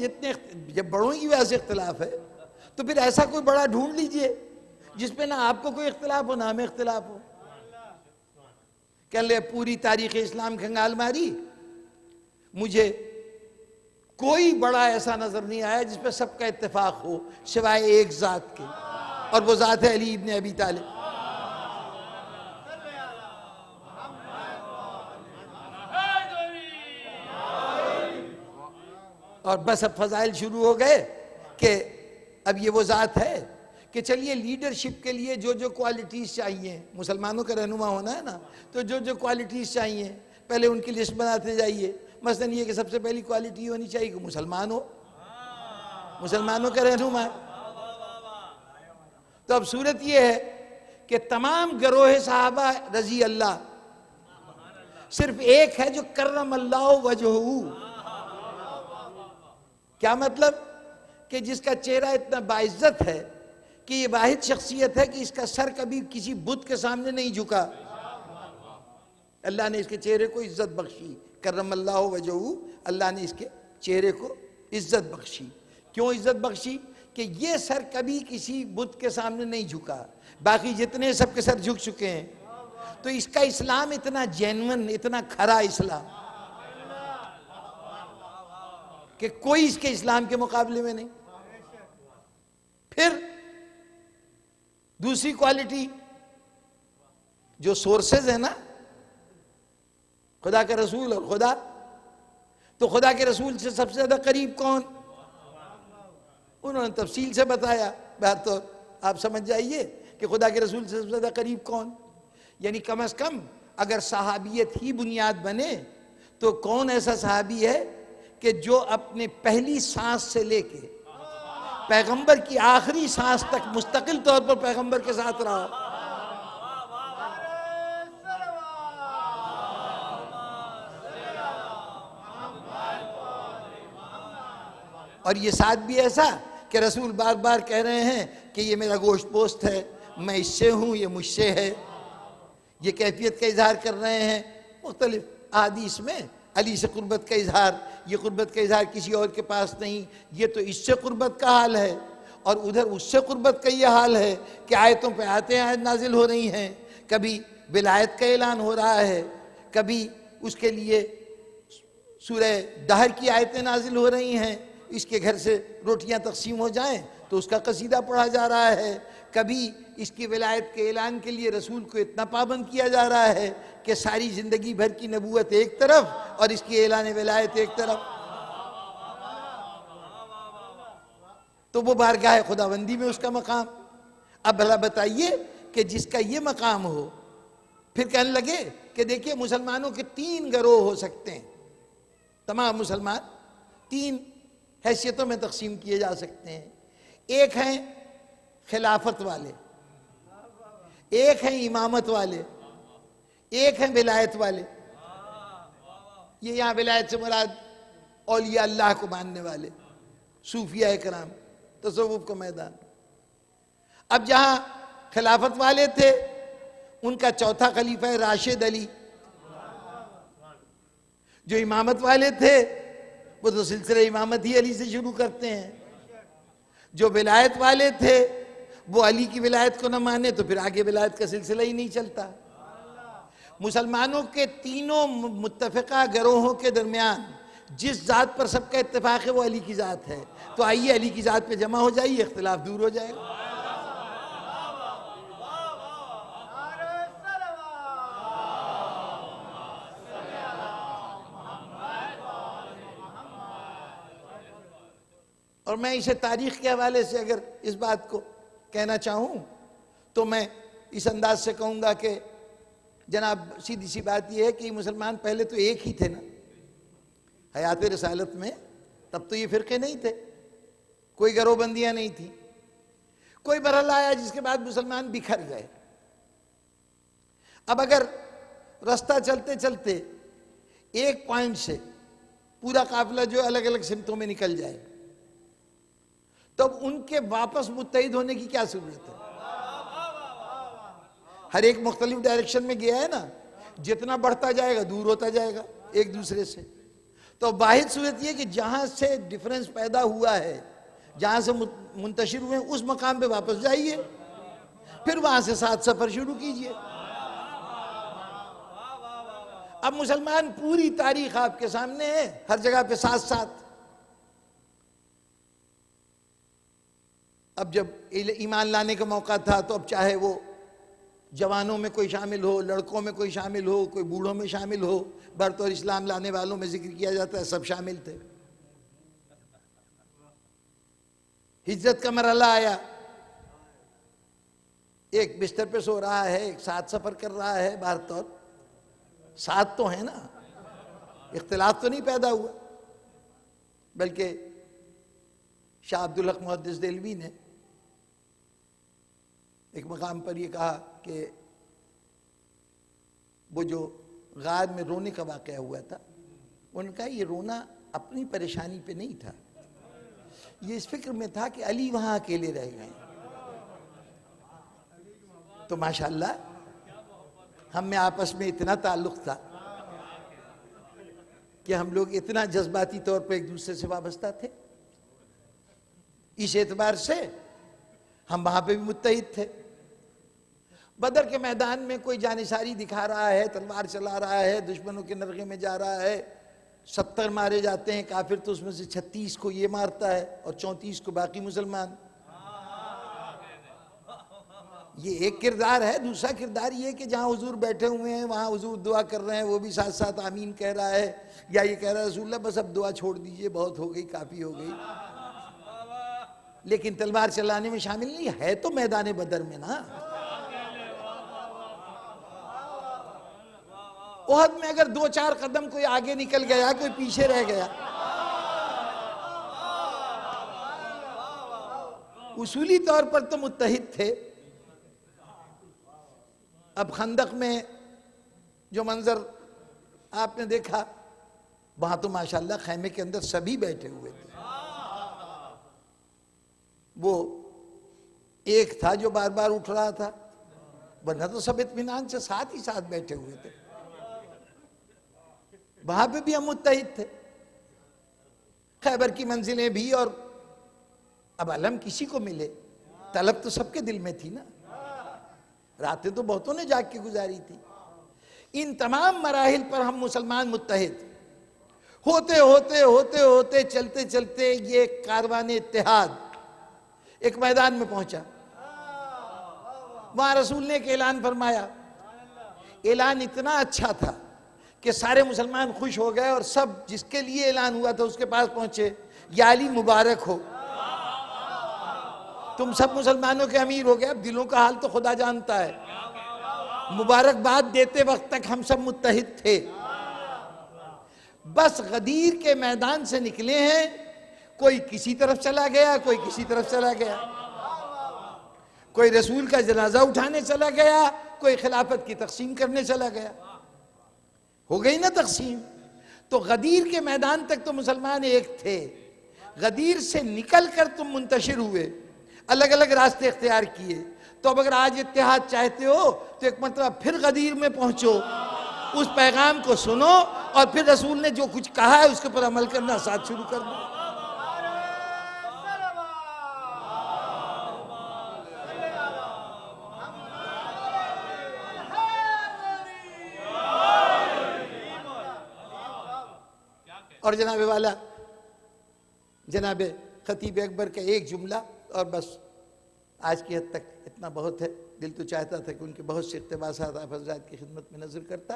جب بڑوں کی وجہ سے اختلاف ہے تو پھر ایسا کوئی بڑا ڈھونڈ لیجئے جس پہ نہ آپ کو کوئی اختلاف ہو نہ ہمیں اختلاف ہو۔ کہنے لے پوری تاریخ اسلام کھنگال ماری، مجھے کوئی بڑا ایسا نظر نہیں آیا جس پہ سب کا اتفاق ہو سوائے ایک ذات کے، اور وہ ذات ہے علی ابن ابی طالب۔ اور بس اب فضائل شروع ہو گئے کہ اب یہ وہ ذات ہے کہ چلیے لیڈرشپ کے لیے جو جو کوالٹیز چاہیے، مسلمانوں کا رہنما ہونا ہے نا، تو جو جو کوالٹیز چاہیے پہلے ان کی لسٹ بناتے جائیے۔ مثلا یہ کہ سب سے پہلی کوالٹی ہونی چاہیے کہ مسلمان ہو، مسلمانوں کا رہنما ہے۔ تو اب صورت یہ ہے کہ تمام گروہ صحابہ رضی اللہ، صرف ایک ہے جو کرم اللہ وجہہ۔ کیا مطلب؟ کہ جس کا چہرہ اتنا باعزت ہے کہ یہ واحد شخصیت ہے کہ اس کا سر کبھی کسی بت کے سامنے نہیں جھکا، اللہ نے اس کے چہرے کو عزت بخشی، کرم اللہ وجہہ، اللہ نے اس کے چہرے کو عزت بخشی۔ کیوں عزت بخشی؟ کہ یہ سر کبھی کسی بت کے سامنے نہیں جھکا، باقی جتنے سب کے سر جھک چکے ہیں۔ تو اس کا اسلام اتنا جینون، اتنا کھرا اسلام کہ کوئی اس کے اسلام کے مقابلے میں نہیں۔ پھر دوسری کوالٹی جو سورسز ہے نا، خدا کا رسول اور خدا، تو خدا کے رسول سے سب سے زیادہ قریب کون؟ انہوں نے تفصیل سے بتایا، بہرطور آپ سمجھ جائیے کہ خدا کے رسول سے سب سے زیادہ قریب کون، یعنی کم از کم اگر صحابیت ہی بنیاد بنے تو کون ایسا صحابی ہے کہ جو اپنے پہلی سانس سے لے کے پیغمبر کی آخری سانس تک مستقل طور پر پیغمبر کے ساتھ رہا۔ اور یہ ساتھ بھی ایسا کہ رسول بار بار کہہ رہے ہیں کہ یہ میرا گوشت پوست ہے، میں اس سے ہوں، یہ مجھ سے ہے، یہ کیفیت کا اظہار کر رہے ہیں۔ مختلف احادیث میں علی سے قربت کا اظہار، یہ قربت کا اظہار کسی اور کے پاس نہیں، یہ تو اس سے قربت کا حال ہے، اور ادھر اس سے قربت کا یہ حال ہے کہ آیتوں پہ آیتیں نازل ہو رہی ہیں، کبھی ولایت کا اعلان ہو رہا ہے، کبھی اس کے لیے سورہ دہر کی آیتیں نازل ہو رہی ہیں، اس کے گھر سے روٹیاں تقسیم ہو جائیں تو اس کا قصیدہ پڑھا جا رہا ہے، کبھی اس کی ولایت کے اعلان کے لیے رسول کو اتنا پابند کیا جا رہا ہے کہ ساری زندگی بھر کی نبوت ایک طرف اور اس کی اعلان ولایت ایک طرف۔ تو وہ بارگاہ خداوندی میں اس کا مقام۔ اب بھلا بتائیے کہ جس کا یہ مقام ہو، پھر کہنے لگے کہ دیکھیے مسلمانوں کے 3 گروہ ہو سکتے ہیں، تمام مسلمان 3 حیثیتوں میں تقسیم کیے جا سکتے ہیں۔ ایک ہیں خلافت والے، ایک ہیں امامت والے، ایک ہیں ولایت والے۔ یہ یہاں ولایت سے مراد اولیاء اللہ کو ماننے والے، صوفیاء کرام، تصوف کا میدان۔ اب جہاں خلافت والے تھے ان کا چوتھا خلیفہ ہے راشد علی، جو امامت والے تھے وہ تو سلسلہ امامت ہی علی سے شروع کرتے ہیں، جو ولایت والے تھے وہ علی کی ولایت کو نہ مانے تو پھر آگے ولایت کا سلسلہ ہی نہیں چلتا۔ مسلمانوں کے تینوں متفقہ گروہوں کے درمیان جس ذات پر سب کا اتفاق ہے وہ علی کی ذات ہے، تو آئیے علی کی ذات پہ جمع ہو جائیے، اختلاف دور ہو جائے گا۔ اور میں اسے تاریخ کے حوالے سے اگر اس بات کو کہنا چاہوں تو میں اس انداز سے کہوں گا کہ جناب سیدھی سی بات یہ ہے کہ مسلمان پہلے تو ایک ہی تھے نا، حیات رسالت میں تب تو یہ فرقے نہیں تھے، کوئی گروہ بندیاں نہیں تھی، کوئی مرحلہ آیا جس کے بعد مسلمان بکھر گئے۔ اب اگر رستہ چلتے چلتے ایک پوائنٹ سے پورا قافلہ جو الگ الگ سمتوں میں نکل جائے تو اب ان کے واپس متحد ہونے کی کیا ضرورت ہے؟ ہر ایک مختلف ڈائریکشن میں گیا ہے نا، جتنا بڑھتا جائے گا دور ہوتا جائے گا ایک دوسرے سے. تو واحد صورت یہ کہ جہاں سے ڈیفرنس پیدا ہوا ہے، جہاں سے منتشر ہوئے ہیں، اس مقام پہ واپس جائیے، پھر وہاں سے ساتھ سفر شروع کیجئے. اب مسلمان پوری تاریخ آپ کے سامنے ہے، ہر جگہ پہ ساتھ ساتھ. اب جب ایمان لانے کا موقع تھا تو اب چاہے وہ جوانوں میں کوئی شامل ہو، لڑکوں میں کوئی شامل ہو، کوئی بوڑھوں میں شامل ہو، برت اور اسلام لانے والوں میں ذکر کیا جاتا ہے، سب شامل تھے. ہجرت کا مرحلہ آیا، ایک بستر پہ سو رہا ہے، ایک ساتھ سفر کر رہا ہے، باہر طور ساتھ تو ہے نا، اختلاف تو نہیں پیدا ہوا. بلکہ شاہ عبدالحق محدث دہلوی نے ایک مقام پر یہ کہا کہ وہ جو غار میں رونے کا واقعہ ہوا تھا، انہوں نے کہا یہ رونا اپنی پریشانی پہ نہیں تھا، یہ اس فکر میں تھا کہ علی وہاں اکیلے رہ گئے. تو ماشاءاللہ ہم میں آپس میں اتنا تعلق تھا کہ ہم لوگ اتنا جذباتی طور پر ایک دوسرے سے وابستہ تھے. اس اعتبار سے ہم وہاں پہ بھی متحد تھے. بدر کے میدان میں کوئی جانثاری دکھا رہا ہے، تلوار چلا رہا ہے، دشمنوں کے نرغے میں جا رہا ہے، 70 مارے جاتے ہیں کافر، تو اس میں سے 36 کو یہ مارتا ہے اور 34 کو باقی مسلمان. یہ ایک کردار ہے. دوسرا کردار یہ کہ جہاں حضور بیٹھے ہوئے ہیں وہاں حضور دعا کر رہے ہیں، وہ بھی ساتھ ساتھ آمین کہہ رہا ہے، یا یہ کہہ رہا ہے رسول اللہ بس اب دعا چھوڑ دیجئے، بہت ہو گئی، کافی ہو گئی. لیکن تلوار چلانے میں شامل نہیں ہے، تو میدان بدر میں نا. احد میں اگر 2-4 قدم کوئی آگے نکل گیا، کوئی پیچھے رہ گیا، اصولی طور پر تو متحد تھے. اب خندق میں جو منظر آپ نے دیکھا، وہاں تو ماشاءاللہ خیمے کے اندر سبھی بیٹھے ہوئے تھے. وہ ایک تھا جو بار بار اٹھ رہا تھا، ورنہ تو سب اطمینان سے ساتھ ہی ساتھ بیٹھے ہوئے تھے. وہاں پہ بھی ہم متحد تھے. خیبر کی منزلیں بھی، اور اب علم کسی کو ملے، طلب تو سب کے دل میں تھی نا. راتیں تو بہتوں نے جاگ کے گزاری تھی. ان تمام مراحل پر ہم مسلمان متحد ہوتے ہوتے ہوتے ہوتے چلتے چلتے یہ کاروان اتحاد ایک میدان میں پہنچا. وہاں رسول نے ایک اعلان فرمایا. اعلان اتنا اچھا تھا کہ سارے مسلمان خوش ہو گئے، اور سب جس کے لیے اعلان ہوا تھا اس کے پاس پہنچے. یا علی مبارک ہو، تم سب مسلمانوں کے امیر ہو گئے. اب دلوں کا حال تو خدا جانتا ہے. مبارکباد دیتے وقت تک ہم سب متحد تھے. بس غدیر کے میدان سے نکلے ہیں، کوئی کسی طرف چلا گیا، کوئی کسی طرف چلا گیا، کوئی رسول کا جنازہ اٹھانے چلا گیا، کوئی خلافت کی تقسیم کرنے چلا گیا. ہو گئی نا تقسیم. تو غدیر کے میدان تک تو مسلمان ایک تھے. غدیر سے نکل کر تم منتشر ہوئے، الگ الگ راستے اختیار کیے. تو اب اگر آج اتحاد چاہتے ہو تو ایک مرتبہ پھر غدیر میں پہنچو، اس پیغام کو سنو، اور پھر رسول نے جو کچھ کہا ہے اس کے پر عمل کرنا ساتھ شروع کر دو. اور جناب والا، جناب خطیب اکبر کا ایک جملہ، اور بس آج کی حد تک اتنا بہت ہے. دل تو چاہتا تھا کہ ان کے بہت سے اقتباسات آپ حضرات کی خدمت میں نظر کرتا.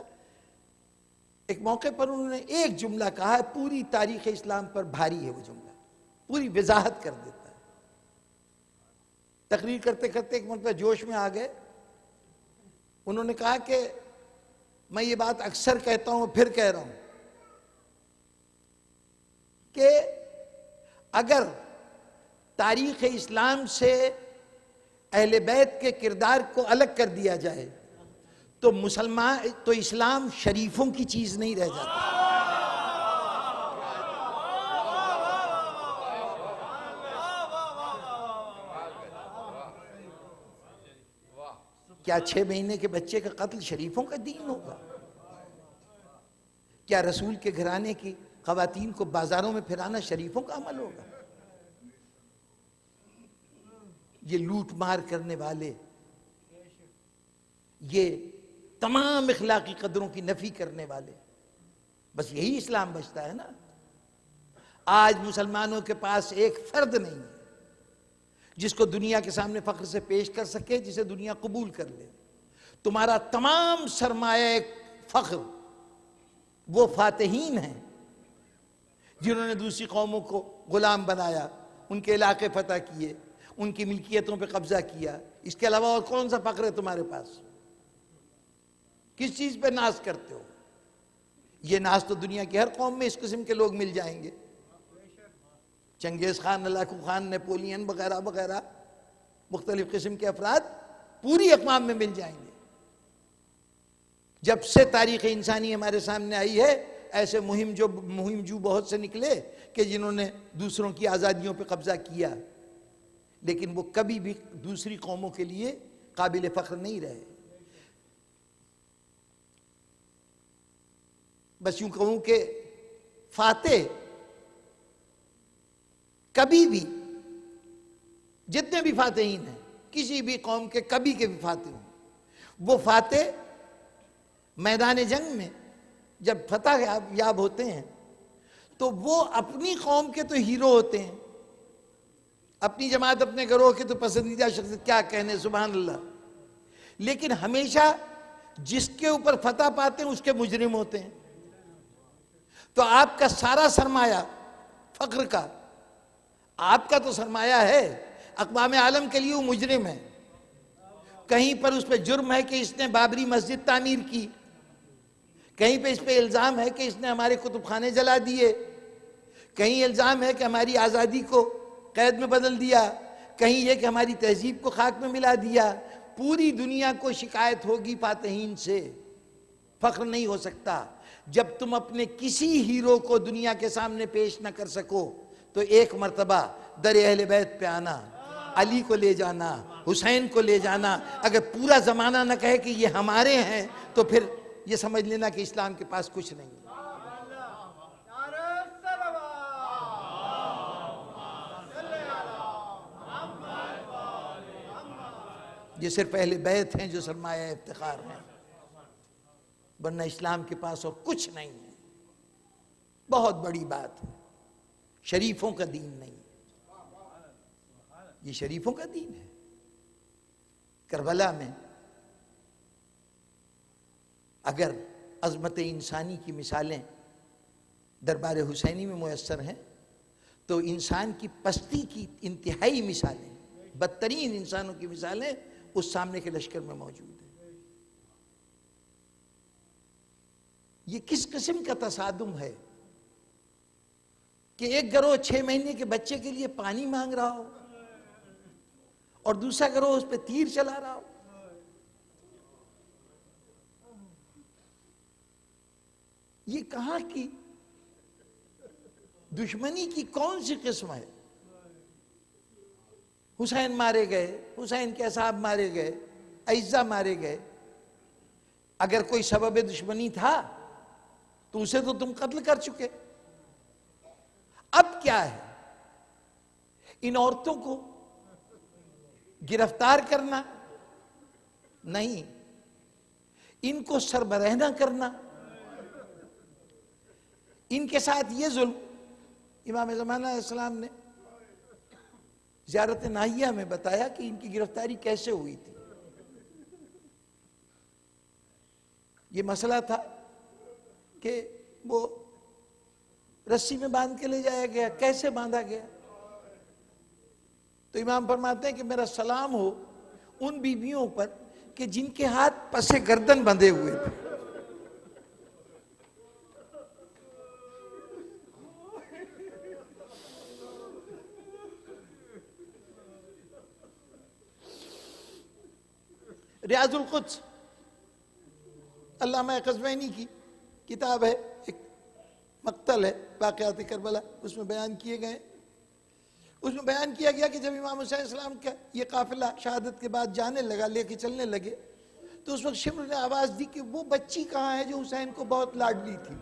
ایک موقع پر انہوں نے ایک جملہ کہا ہے، پوری تاریخ اسلام پر بھاری ہے وہ جملہ، پوری وضاحت کر دیتا ہے. تقریر کرتے کرتے ایک مرتبہ جوش میں آ گئے. انہوں نے کہا کہ میں یہ بات اکثر کہتا ہوں، پھر کہہ رہا ہوں کہ اگر تاریخ اسلام سے اہل بیت کے کردار کو الگ کر دیا جائے تو اسلام شریفوں کی چیز نہیں رہ جاتا. کیا 6 مہینے کے بچے کا قتل شریفوں کا دین ہوگا؟ کیا رسول کے گھرانے کی خواتین کو بازاروں میں پھرانا شریفوں کا عمل ہوگا؟ یہ لوٹ مار کرنے والے، یہ تمام اخلاقی قدروں کی نفی کرنے والے، بس یہی اسلام بچتا ہے نا۔ آج مسلمانوں کے پاس ایک فرد نہیں ہے جس کو دنیا کے سامنے فخر سے پیش کر سکے، جسے دنیا قبول کر لے۔ تمہارا تمام سرمایہ فخر وہ فاتحین ہیں جنہوں نے دوسری قوموں کو غلام بنایا، ان کے علاقے فتح کیے، ان کی ملکیتوں پہ قبضہ کیا۔ اس کے علاوہ اور کون سا فخر ہے تمہارے پاس؟ کس چیز پہ ناز کرتے ہو؟ یہ ناز تو دنیا کی ہر قوم میں اس قسم کے لوگ مل جائیں گے۔ چنگیز خان، ہلاکو خان، نیپولین وغیرہ وغیرہ مختلف قسم کے افراد پوری اقوام میں مل جائیں گے۔ جب سے تاریخ انسانی ہمارے سامنے آئی ہے، ایسے مہم جو بہت سے نکلے کہ جنہوں نے دوسروں کی آزادیوں پہ قبضہ کیا، لیکن وہ کبھی بھی دوسری قوموں کے لیے قابل فخر نہیں رہے۔ بس یوں کہوں کہ فاتح کبھی بھی، جتنے بھی فاتحین ہیں کسی بھی قوم کے، کبھی کے بھی فاتح ہوں، وہ فاتح میدان جنگ میں جب فتح یاب ہوتے ہیں تو وہ اپنی قوم کے تو ہیرو ہوتے ہیں، اپنی جماعت، اپنے گروہ کے تو پسندیدہ شخصیت، کیا کہنے، سبحان اللہ، لیکن ہمیشہ جس کے اوپر فتح پاتے ہیں اس کے مجرم ہوتے ہیں۔ تو آپ کا سارا سرمایہ فخر کا، آپ کا تو سرمایہ ہے، اقوام عالم کے لیے وہ مجرم ہے۔ کہیں پر اس پہ جرم ہے کہ اس نے بابری مسجد تعمیر کی، کہیں پہ اس پہ الزام ہے کہ اس نے ہمارے کتب خانے جلا دیے، کہیں الزام ہے کہ ہماری آزادی کو قید میں بدل دیا، کہیں یہ کہ ہماری تہذیب کو خاک میں ملا دیا۔ پوری دنیا کو شکایت ہوگی فاتحین سے، فخر نہیں ہو سکتا۔ جب تم اپنے کسی ہیرو کو دنیا کے سامنے پیش نہ کر سکو تو ایک مرتبہ در اہل بیت پہ آنا، علی کو لے جانا، حسین کو لے جانا، اگر پورا زمانہ نہ کہے کہ یہ ہمارے ہیں تو پھر یہ سمجھ لینا کہ اسلام کے پاس کچھ نہیں ہے۔ یہ صرف اہل بیت ہیں جو سرمایہ افتخار ہیں، ورنہ اسلام کے پاس اور کچھ نہیں ہے۔ بہت بڑی بات ہے، شریفوں کا دین نہیں، یہ شریفوں کا دین ہے۔ کربلا میں اگر عظمت انسانی کی مثالیں دربار حسینی میں میسر ہیں تو انسان کی پستی کی انتہائی مثالیں، بدترین انسانوں کی مثالیں اس سامنے کے لشکر میں موجود ہیں۔ یہ کس قسم کا تصادم ہے کہ ایک گروہ 6 مہینے کے بچے کے لیے پانی مانگ رہا ہو اور دوسرا گروہ اس پہ تیر چلا رہا ہو۔ یہ کہاں کی دشمنی کی کون سی قسم ہے؟ حسین مارے گئے، حسین کے اصحاب مارے گئے، اعزا مارے گئے۔ اگر کوئی سبب دشمنی تھا تو اسے تو تم قتل کر چکے۔ اب کیا ہے؟ ان عورتوں کو گرفتار کرنا نہیں، ان کو سربراہ کرنا، ان کے ساتھ یہ ظلم۔ امام زمانہ علیہ السلام نے زیارت ناہیہ میں بتایا کہ ان کی گرفتاری کیسے ہوئی تھی۔ یہ مسئلہ تھا کہ وہ رسی میں باندھ کے لے جایا گیا، کیسے باندھا گیا؟ تو امام فرماتے ہیں کہ میرا سلام ہو ان بیویوں پر کہ جن کے ہاتھ پس گردن بندھے ہوئے تھے۔ ریاض القدس علامہ قزوینی کی کتاب ہے، ایک مقتل ہے واقعات کربلا، اس میں بیان کیے گئے۔ اس میں بیان کیا گیا کہ جب امام حسین السلام کا یہ قافلہ شہادت کے بعد جانے لگا، لے کے چلنے لگے، تو اس وقت شمر نے آواز دی کہ وہ بچی کہاں ہے جو حسین کو بہت لاڈلی تھی،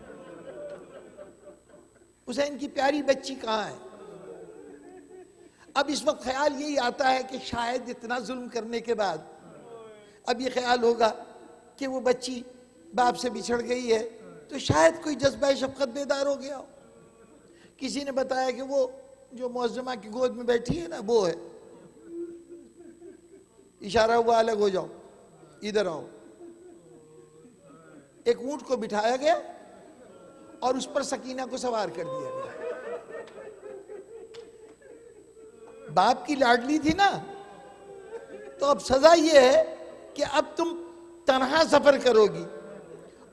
حسین کی پیاری بچی کہاں ہے؟ اب اس وقت خیال یہی آتا ہے کہ شاید اتنا ظلم کرنے کے بعد اب یہ خیال ہوگا کہ وہ بچی باپ سے بچھڑ گئی ہے تو شاید کوئی جذبہ شفقت بیدار ہو گیا ہو۔ کسی نے بتایا کہ وہ جو معظمہ کی گود میں بیٹھی ہے نا وہ ہے، اشارہ ہوا الگ ہو جاؤ، ادھر آؤ۔ ایک اونٹ کو بٹھایا گیا اور اس پر سکینہ کو سوار کر دیا گیا۔ باپ کی لاڈلی تھی نا، تو اب سزا یہ ہے کہ اب تم تنہا سفر کرو گی،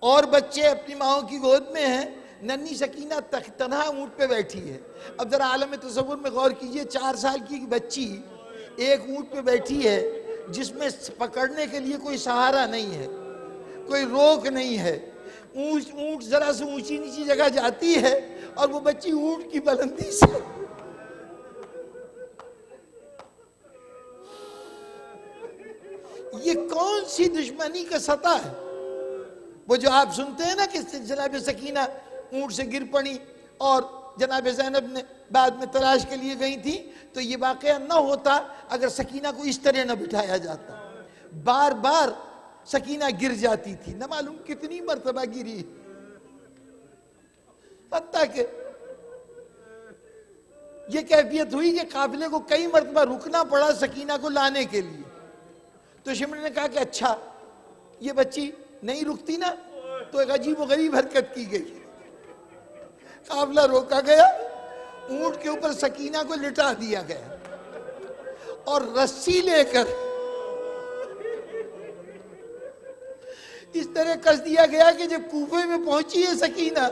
اور بچے اپنی ماں کی گود میں ہیں، ننھی سکینہ تنہا اونٹ پہ بیٹھی ہے۔ اب ذرا عالم تصور میں غور کیجئے، 4 سال کی بچی ایک اونٹ پہ بیٹھی ہے جس میں پکڑنے کے لیے کوئی سہارا نہیں ہے، کوئی روک نہیں ہے، اونٹ ذرا سے اونچی نیچی جگہ جاتی ہے اور وہ بچی اونٹ کی بلندی سے یہ کون سی دشمنی کا سطح ہے؟ وہ جو آپ سنتے ہیں نا کہ جناب سکینہ اونٹ سے گر پڑی اور جناب زینب نے بعد میں تلاش کے لیے گئی تھی، تو یہ واقعہ نہ ہوتا اگر سکینہ کو اس طرح نہ بٹھایا جاتا۔ بار بار سکینہ گر جاتی تھی، نہ معلوم کتنی مرتبہ گری، حتیٰ کہ یہ کیفیت ہوئی کہ قافلے کو کئی مرتبہ رکنا پڑا سکینہ کو لانے کے لیے۔ تو شمر نے کہا کہ اچھا یہ بچی نہیں رکتی نا، تو ایک عجیب و غریب حرکت کی گئی، قافلہ روکا گیا، اونٹ کے اوپر سکینہ کو لٹا دیا گیا اور رسی لے کر اس طرح کس دیا گیا کہ جب کوفے میں پہنچی ہے سکینہ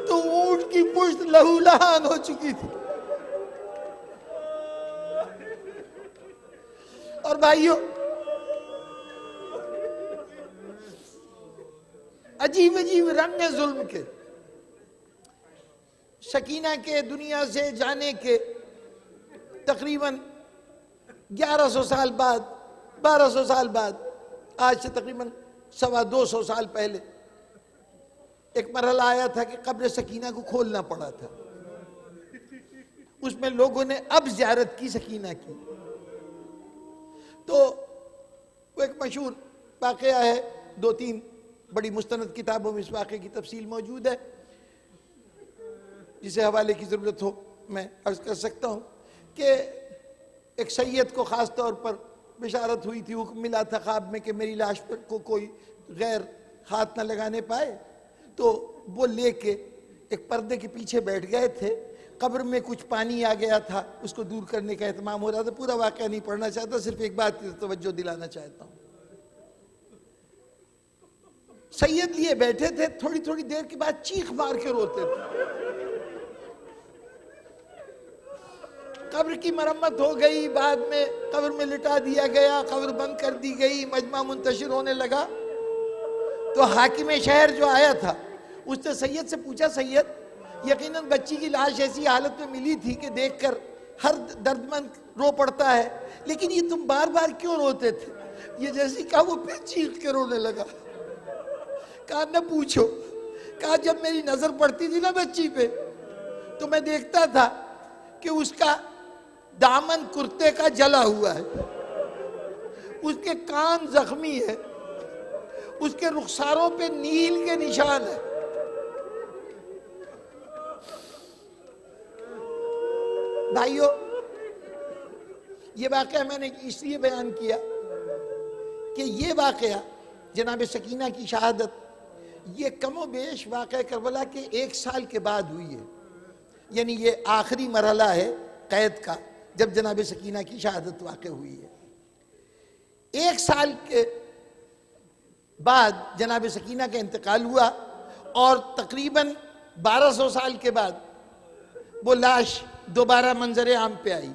تو اونٹ کی پشت لہو لہان ہو چکی تھی۔ اور بھائیوں، عجیب عجیب رنگ ظلم کے، سکینہ کے دنیا سے جانے کے تقریباً 1100 سال بعد، 1200 سال بعد، آج سے تقریباً 250 سال پہلے ایک مرحلہ آیا تھا کہ قبر سکینہ کو کھولنا پڑا تھا۔ اس میں لوگوں نے اب زیارت کی سکینہ کی، تو وہ ایک مشہور واقعہ ہے، 2-3 بڑی مستند کتابوں میں اس واقعے کی تفصیل موجود ہے، جسے حوالے کی ضرورت ہو میں عرض کر سکتا ہوں کہ ایک سید کو خاص طور پر بشارت ہوئی تھی، حکم ملا تھا خواب میں کہ میری لاش پر کو کوئی غیر ہاتھ نہ لگانے پائے، تو وہ لے کے ایک پردے کے پیچھے بیٹھ گئے تھے۔ قبر میں کچھ پانی آ گیا تھا، اس کو دور کرنے کا اہتمام ہو رہا تھا۔ پورا واقعہ نہیں پڑھنا چاہتا، صرف ایک بات کی توجہ دلانا چاہتا ہوں۔ سید لیے بیٹھے تھے، تھوڑی تھوڑی دیر کے بعد چیخ مار کے روتے تھے۔ قبر کی مرمت ہو گئی، بعد میں قبر میں لٹا دیا گیا، قبر بند کر دی گئی، مجمع منتشر ہونے لگا۔ تو حاکم شہر جو آیا تھا اس نے سید سے پوچھا، سید یقیناً بچی کی لاش ایسی حالت میں ملی تھی کہ دیکھ کر ہر دردمند رو پڑتا ہے، لیکن یہ تم بار بار کیوں روتے تھے؟ یہ جیسی کہا وہ پھر چیخ کے رونے لگا۔ کہا نہ پوچھو، کہا جب میری نظر پڑتی تھی نا بچی پہ تو میں دیکھتا تھا کہ اس کا دامن کرتے کا جلا ہوا ہے، اس کے کان زخمی ہے، اس کے رخساروں پہ نیل کے نشان ہے۔ بھائیو، یہ واقعہ میں نے اس لیے بیان کیا کہ یہ واقعہ جناب سکینہ کی شہادت یہ کم و بیش واقعہ کربلا کے 1 سال کے بعد ہوئی ہے، یعنی یہ آخری مرحلہ ہے قید کا جب جناب سکینہ کی شہادت واقع ہوئی ہے۔ 1 سال کے بعد جناب سکینہ کا انتقال ہوا اور تقریباً 1200 سال کے بعد وہ لاش دوبارہ منظر عام پہ آئی۔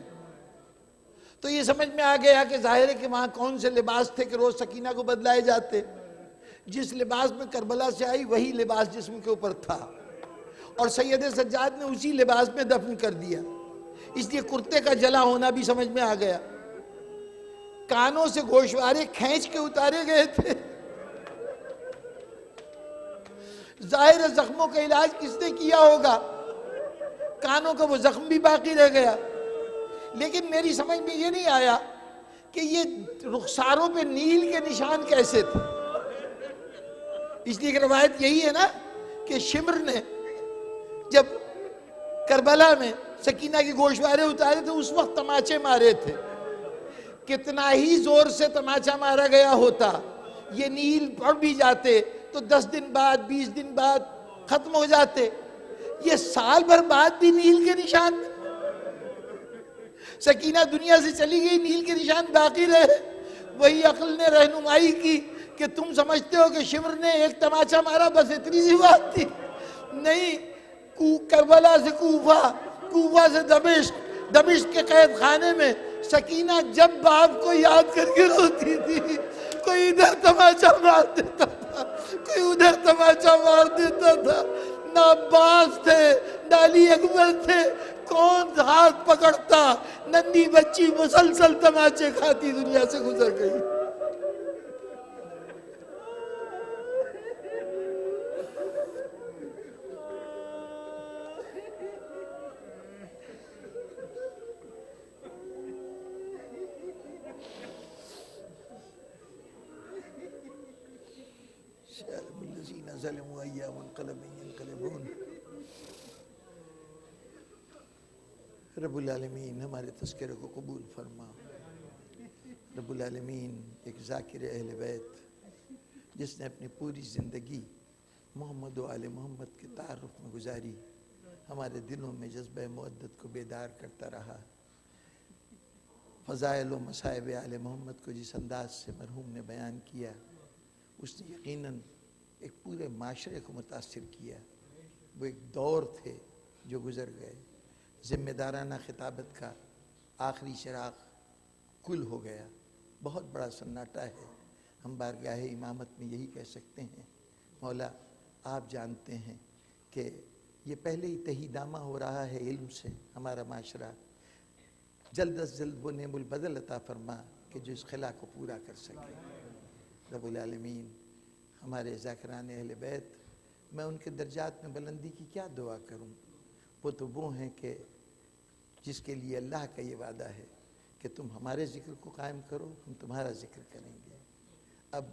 تو یہ سمجھ میں آ گیا کہ ظاہر ہے کہ وہاں کون سے لباس تھے کہ روز سکینہ کو بدلائے جاتے، جس لباس میں کربلا سے آئی وہی لباس جسم کے اوپر تھا، اور سید سجاد نے اسی لباس میں دفن کر دیا۔ اس لیے کرتے کا جلا ہونا بھی سمجھ میں آ گیا. کانوں سے گوشوارے کھینچ کے اتارے گئے تھے. ظاہر ہے زخموں کا علاج کس نے کیا ہوگا, کانوں کا وہ زخم بھی باقی رہ گیا. لیکن میری سمجھ میں یہ نہیں آیا کہ یہ رخساروں پہ نیل کے نشان کیسے تھے. اس لیے کہ روایت یہی ہے نا کہ شمر نے جب کربلا میں سکینہ کی گوشوارے اتارے تھے اس وقت تماچے مارے تھے. کتنا ہی زور سے تماچا مارا گیا ہوتا, یہ نیل پڑ بھی جاتے تو 10 دن بعد 20 دن بعد ختم ہو جاتے. یہ سال بھر بعد بھی نیل کے نشان. سکینہ دنیا سے چلی گئی, نیل کے نشان باقی رہے. وہی عقل نے رہنمائی کی کہ تم سمجھتے ہو کہ شمر نے ایک تماچا مارا بس اتنی سی بات تھی. نہیں, کربلا سے کوفہ, کوفہ سے دمشق, دمشق کے قید خانے میں سکینہ جب باپ کو یاد کر کے روتی تھی, کوئی ادھر تماچا مار دیتا تھا, کوئی ادھر تماچا مار دیتا تھا. نہ عباس تھے نہ علی اکبر تھے, کون ہاتھ پکڑتا. ننھی بچی مسلسل تماچے کھاتی دنیا سے گزر گئی. ظلموا ایام انقلب ينقلبون. رب العالمین ہمارے تذکرے کو قبول فرما. رب العالمین ایک ذاکر اہل بیت جس نے اپنی پوری زندگی محمد و آل محمد کے تعارف میں گزاری, ہمارے دلوں میں جذبہ مودت کو بیدار کرتا رہا. فضائل و مصائب آل محمد کو جس انداز سے مرحوم نے بیان کیا, اس نے یقیناً ایک پورے معاشرے کو متاثر کیا. وہ ایک دور تھے جو گزر گئے. ذمہ دارانہ خطابت کا آخری چراغ کل ہو گیا. بہت بڑا سناٹا ہے. ہم بارگاہ امامت میں یہی کہہ سکتے ہیں, مولا آپ جانتے ہیں کہ یہ پہلے ہی تہی دامہ ہو رہا ہے علم سے ہمارا معاشرہ. جلد از جلد وہ نعم البدل عطا فرما کہ جو اس خلا کو پورا کر سکے. رب العالمین ہمارے ذاکران اہل بیت, میں ان کے درجات میں بلندی کی کیا دعا کروں. وہ تو وہ ہیں کہ جس کے لیے اللہ کا یہ وعدہ ہے کہ تم ہمارے ذکر کو قائم کرو, ہم تمہارا ذکر کریں گے. اب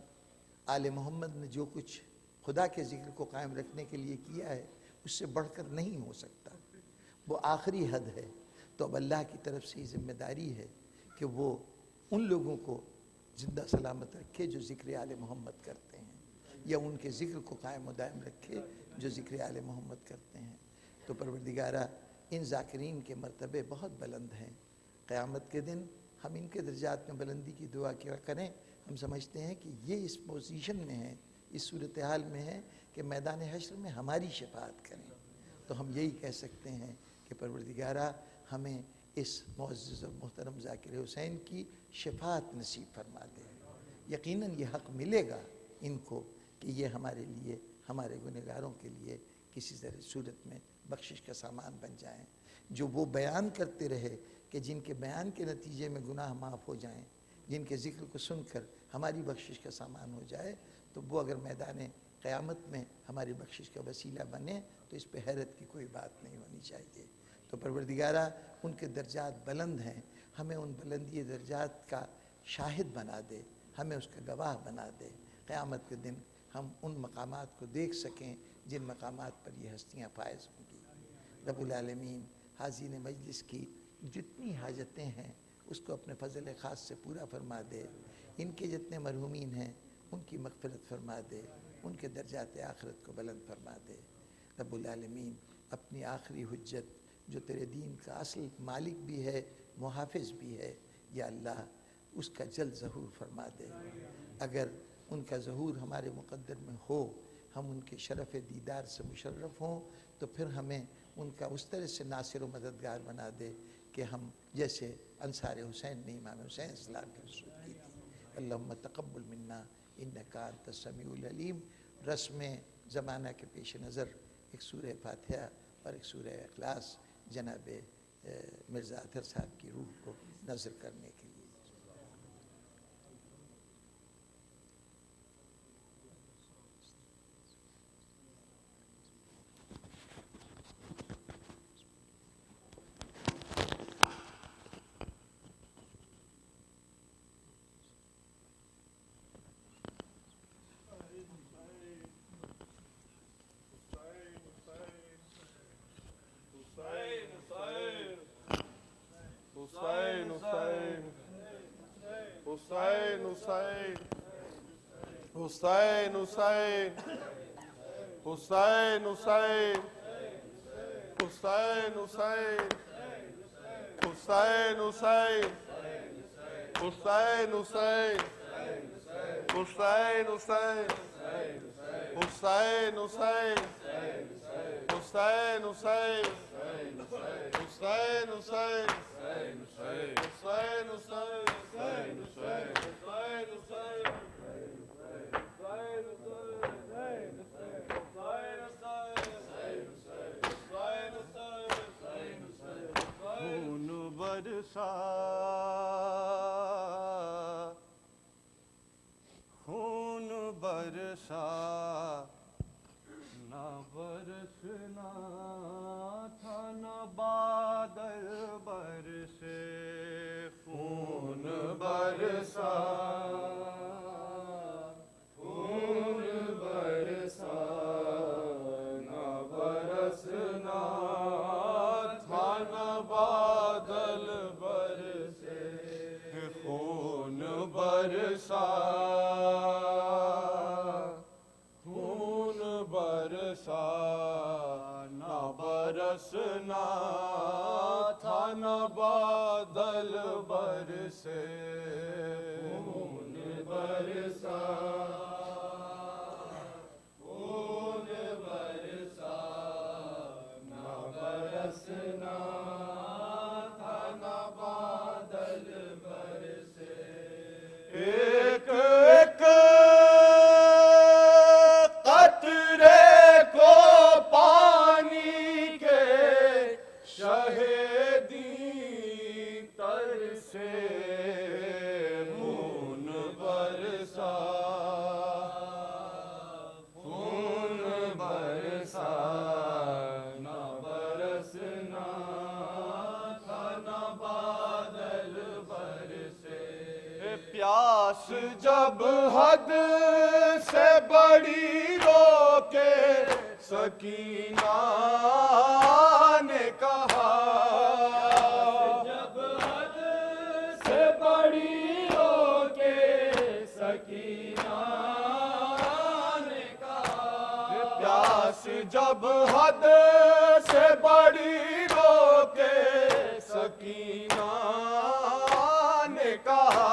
آل محمد نے جو کچھ خدا کے ذکر کو قائم رکھنے کے لیے کیا ہے اس سے بڑھ کر نہیں ہو سکتا. وہ آخری حد ہے. تو اب اللہ کی طرف سے یہ ذمہ داری ہے کہ وہ ان لوگوں کو زندہ سلامت رکھے جو ذکر آل محمد کرتے ہیں, یا ان کے ذکر کو قائم و دائم رکھے جو ذکر آل محمد کرتے ہیں. تو پروردگارہ ان ذاکرین کے مرتبے بہت بلند ہیں. قیامت کے دن ہم ان کے درجات میں بلندی کی دعا کیا کریں. ہم سمجھتے ہیں کہ یہ اس پوزیشن میں ہیں, اس صورتحال میں ہیں کہ میدان حشر میں ہماری شفاعت کریں. تو ہم یہی کہہ سکتے ہیں کہ پروردگارہ ہمیں اس معزز اور محترم ذاکر حسین کی شفاعت نصیب فرما دے. یقیناً یہ حق ملے گا ان کو کہ یہ ہمارے لیے, ہمارے گنہگاروں کے لیے کسی طرح صورت میں بخشش کا سامان بن جائیں. جو وہ بیان کرتے رہے کہ جن کے بیان کے نتیجے میں گناہ معاف ہو جائیں, جن کے ذکر کو سن کر ہماری بخشش کا سامان ہو جائے, تو وہ اگر میدان قیامت میں ہماری بخشش کا وسیلہ بنے تو اس پہ حیرت کی کوئی بات نہیں ہونی چاہیے. تو پروردگارہ ان کے درجات بلند ہیں, ہمیں ان بلندی درجات کا شاہد بنا دے, ہمیں اس کا گواہ بنا دے. قیامت کے دن ہم ان مقامات کو دیکھ سکیں جن مقامات پر یہ ہستیاں فائز ہوں گی. رب العالمین حاضرین مجلس کی جتنی حاجتیں ہیں اس کو اپنے فضل خاص سے پورا فرما دے. ان کے جتنے مرحومین ہیں ان کی مغفرت فرما دے, ان کے درجات آخرت کو بلند فرما دے. رب العالمین اپنی آخری حجت جو تیرے دین کا اصل مالک بھی ہے, محافظ بھی ہے, یا اللہ اس کا جلد ظہور فرما دے. اگر ان کا ظہور ہمارے مقدر میں ہو, ہم ان کے شرف دیدار سے مشرف ہوں, تو پھر ہمیں ان کا اس طرح سے ناصر و مددگار بنا دے کہ ہم جیسے انصار حسین نے امام حسین السلام کی نصرت کی تھی. اللہم تقبل منا انکا انت السمیع العلیم. رسم زمانہ کے پیش نظر ایک سورہ فاتحہ اور ایک سورہ اخلاص جناب مرزا اطہر صاحب کی روح کو نذر کرنے کے لیے. حسین حسین حسین حسین حسین حسین حسین حسین حسین حسین حسین حسین حسین حسین حسین حسین حسین حسین خون برسا نہ برسنا تھا نہ بادل برسے خون برسا خون برسا نہ برسنا تھا نہ بادل برسے خون برسا خون برسا نہ برسنا تھا نہ بادل برسے خون برسا خون برسا نہ برسنا تھا نہ بادل برسے ایک ایک قطرے کو پانی کے شہیدی ترسے خون برسا خون برسا نہ برسنا تھا نہ بادل برسے پیاس جب حد سے بڑی روکے سکینہ نے کہا جب حد سے بڑی روکے سکینہ نے کہا پیاس جب حد سے بڑی روکے سکینہ نے کہا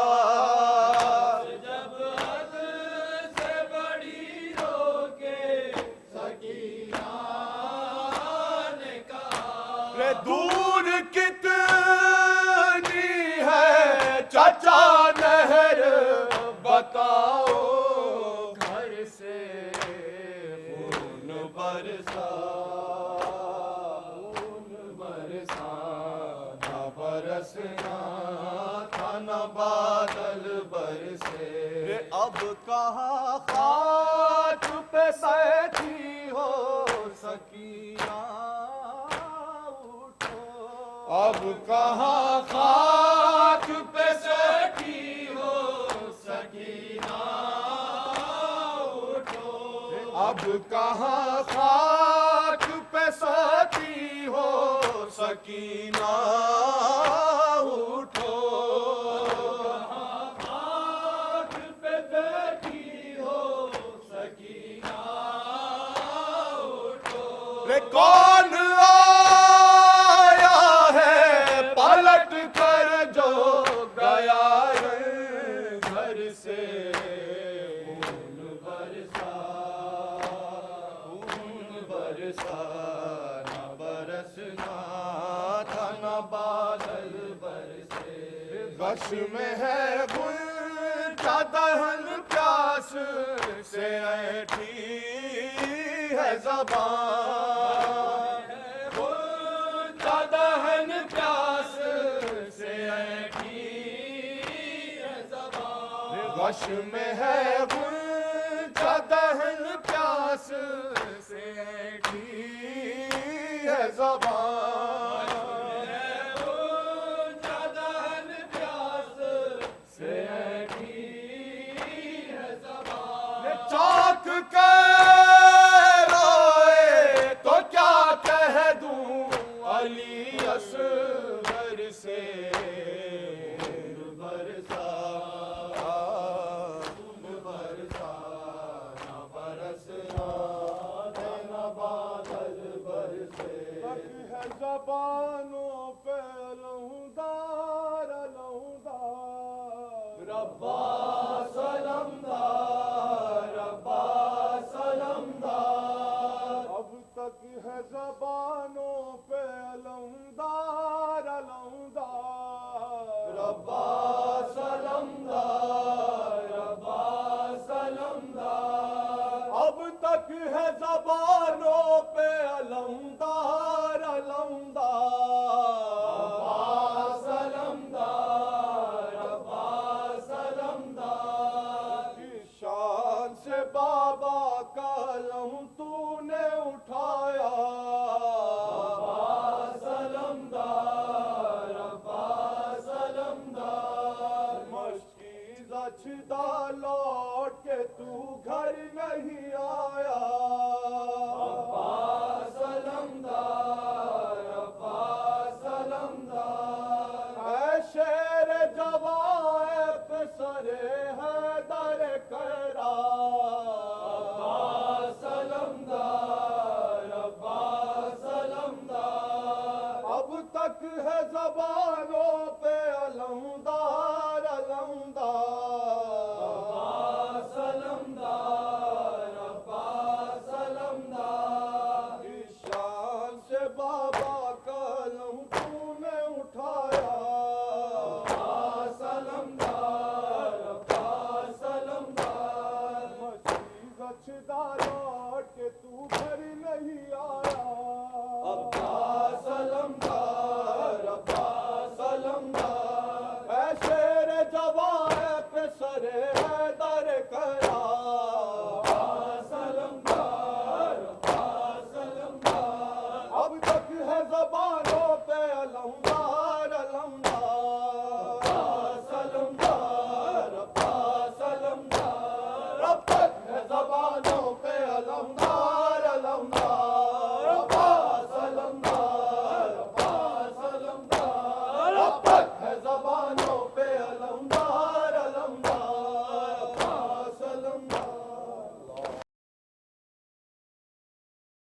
دور کتنی ہے چچا نہر بتاؤ گھر سے خون برسا خون برسا نہ برسنا تھا نہ بادل برسے اب کہاں خاک پہ بیٹھی ہو سکینہ اب کہاں خاک پہ بیٹھی ہو سکینہ اٹھو اب کہاں خاک پہ بیٹھی ہو سکینہ اٹھو کہاں خاک پہ بیٹھی ہو سکینہ اٹھو کون پلٹ کر جو گیا گھر سے خون برسا نہ برسنا تھا نہ بادل برسے غش میں ہے غنچہ دہن پیاس سے ایٹھی ہے زبان غنچہ دہن پیاس لاش میں ہے غنچہ دہن پیاس سے ایٹھی ہے زبان چاک کے رائے تو کیا کہہ دوں علی اصغر سے برسا نہ برسنا نہ بادل برسے ہے زبانوں پہ لہودار لہودار ربا سلام دار ربا سلام دار اب تک ہے زبانوں پہ علمدار علمدار ربا سلام دار ربا سلام دار اب تک ہے زبانوں پہ علمدار علمدار ربا سلام دار ربا سلام دار جس شان سے بابا کا علم تو نے اٹھایا ربا سلام دار ربا سلام دار مشکیزہ چھدا لوٹ کے تو گھر نہیں آیا ربا سلام دار ربا سلام دار اے شیر جوائے پسر حیدر کرا ربا سلام دار ربا سلام دار اب تک ہے زبانوں پہ علمدار علمدار ربا سلام دار ربا سلام دار اس شان سے بابا کا علم تو نے اٹھایا ربا سلام دار ربا سلام دار مچھلی گچھدا لوٹ کے تو گھر نہیں آیا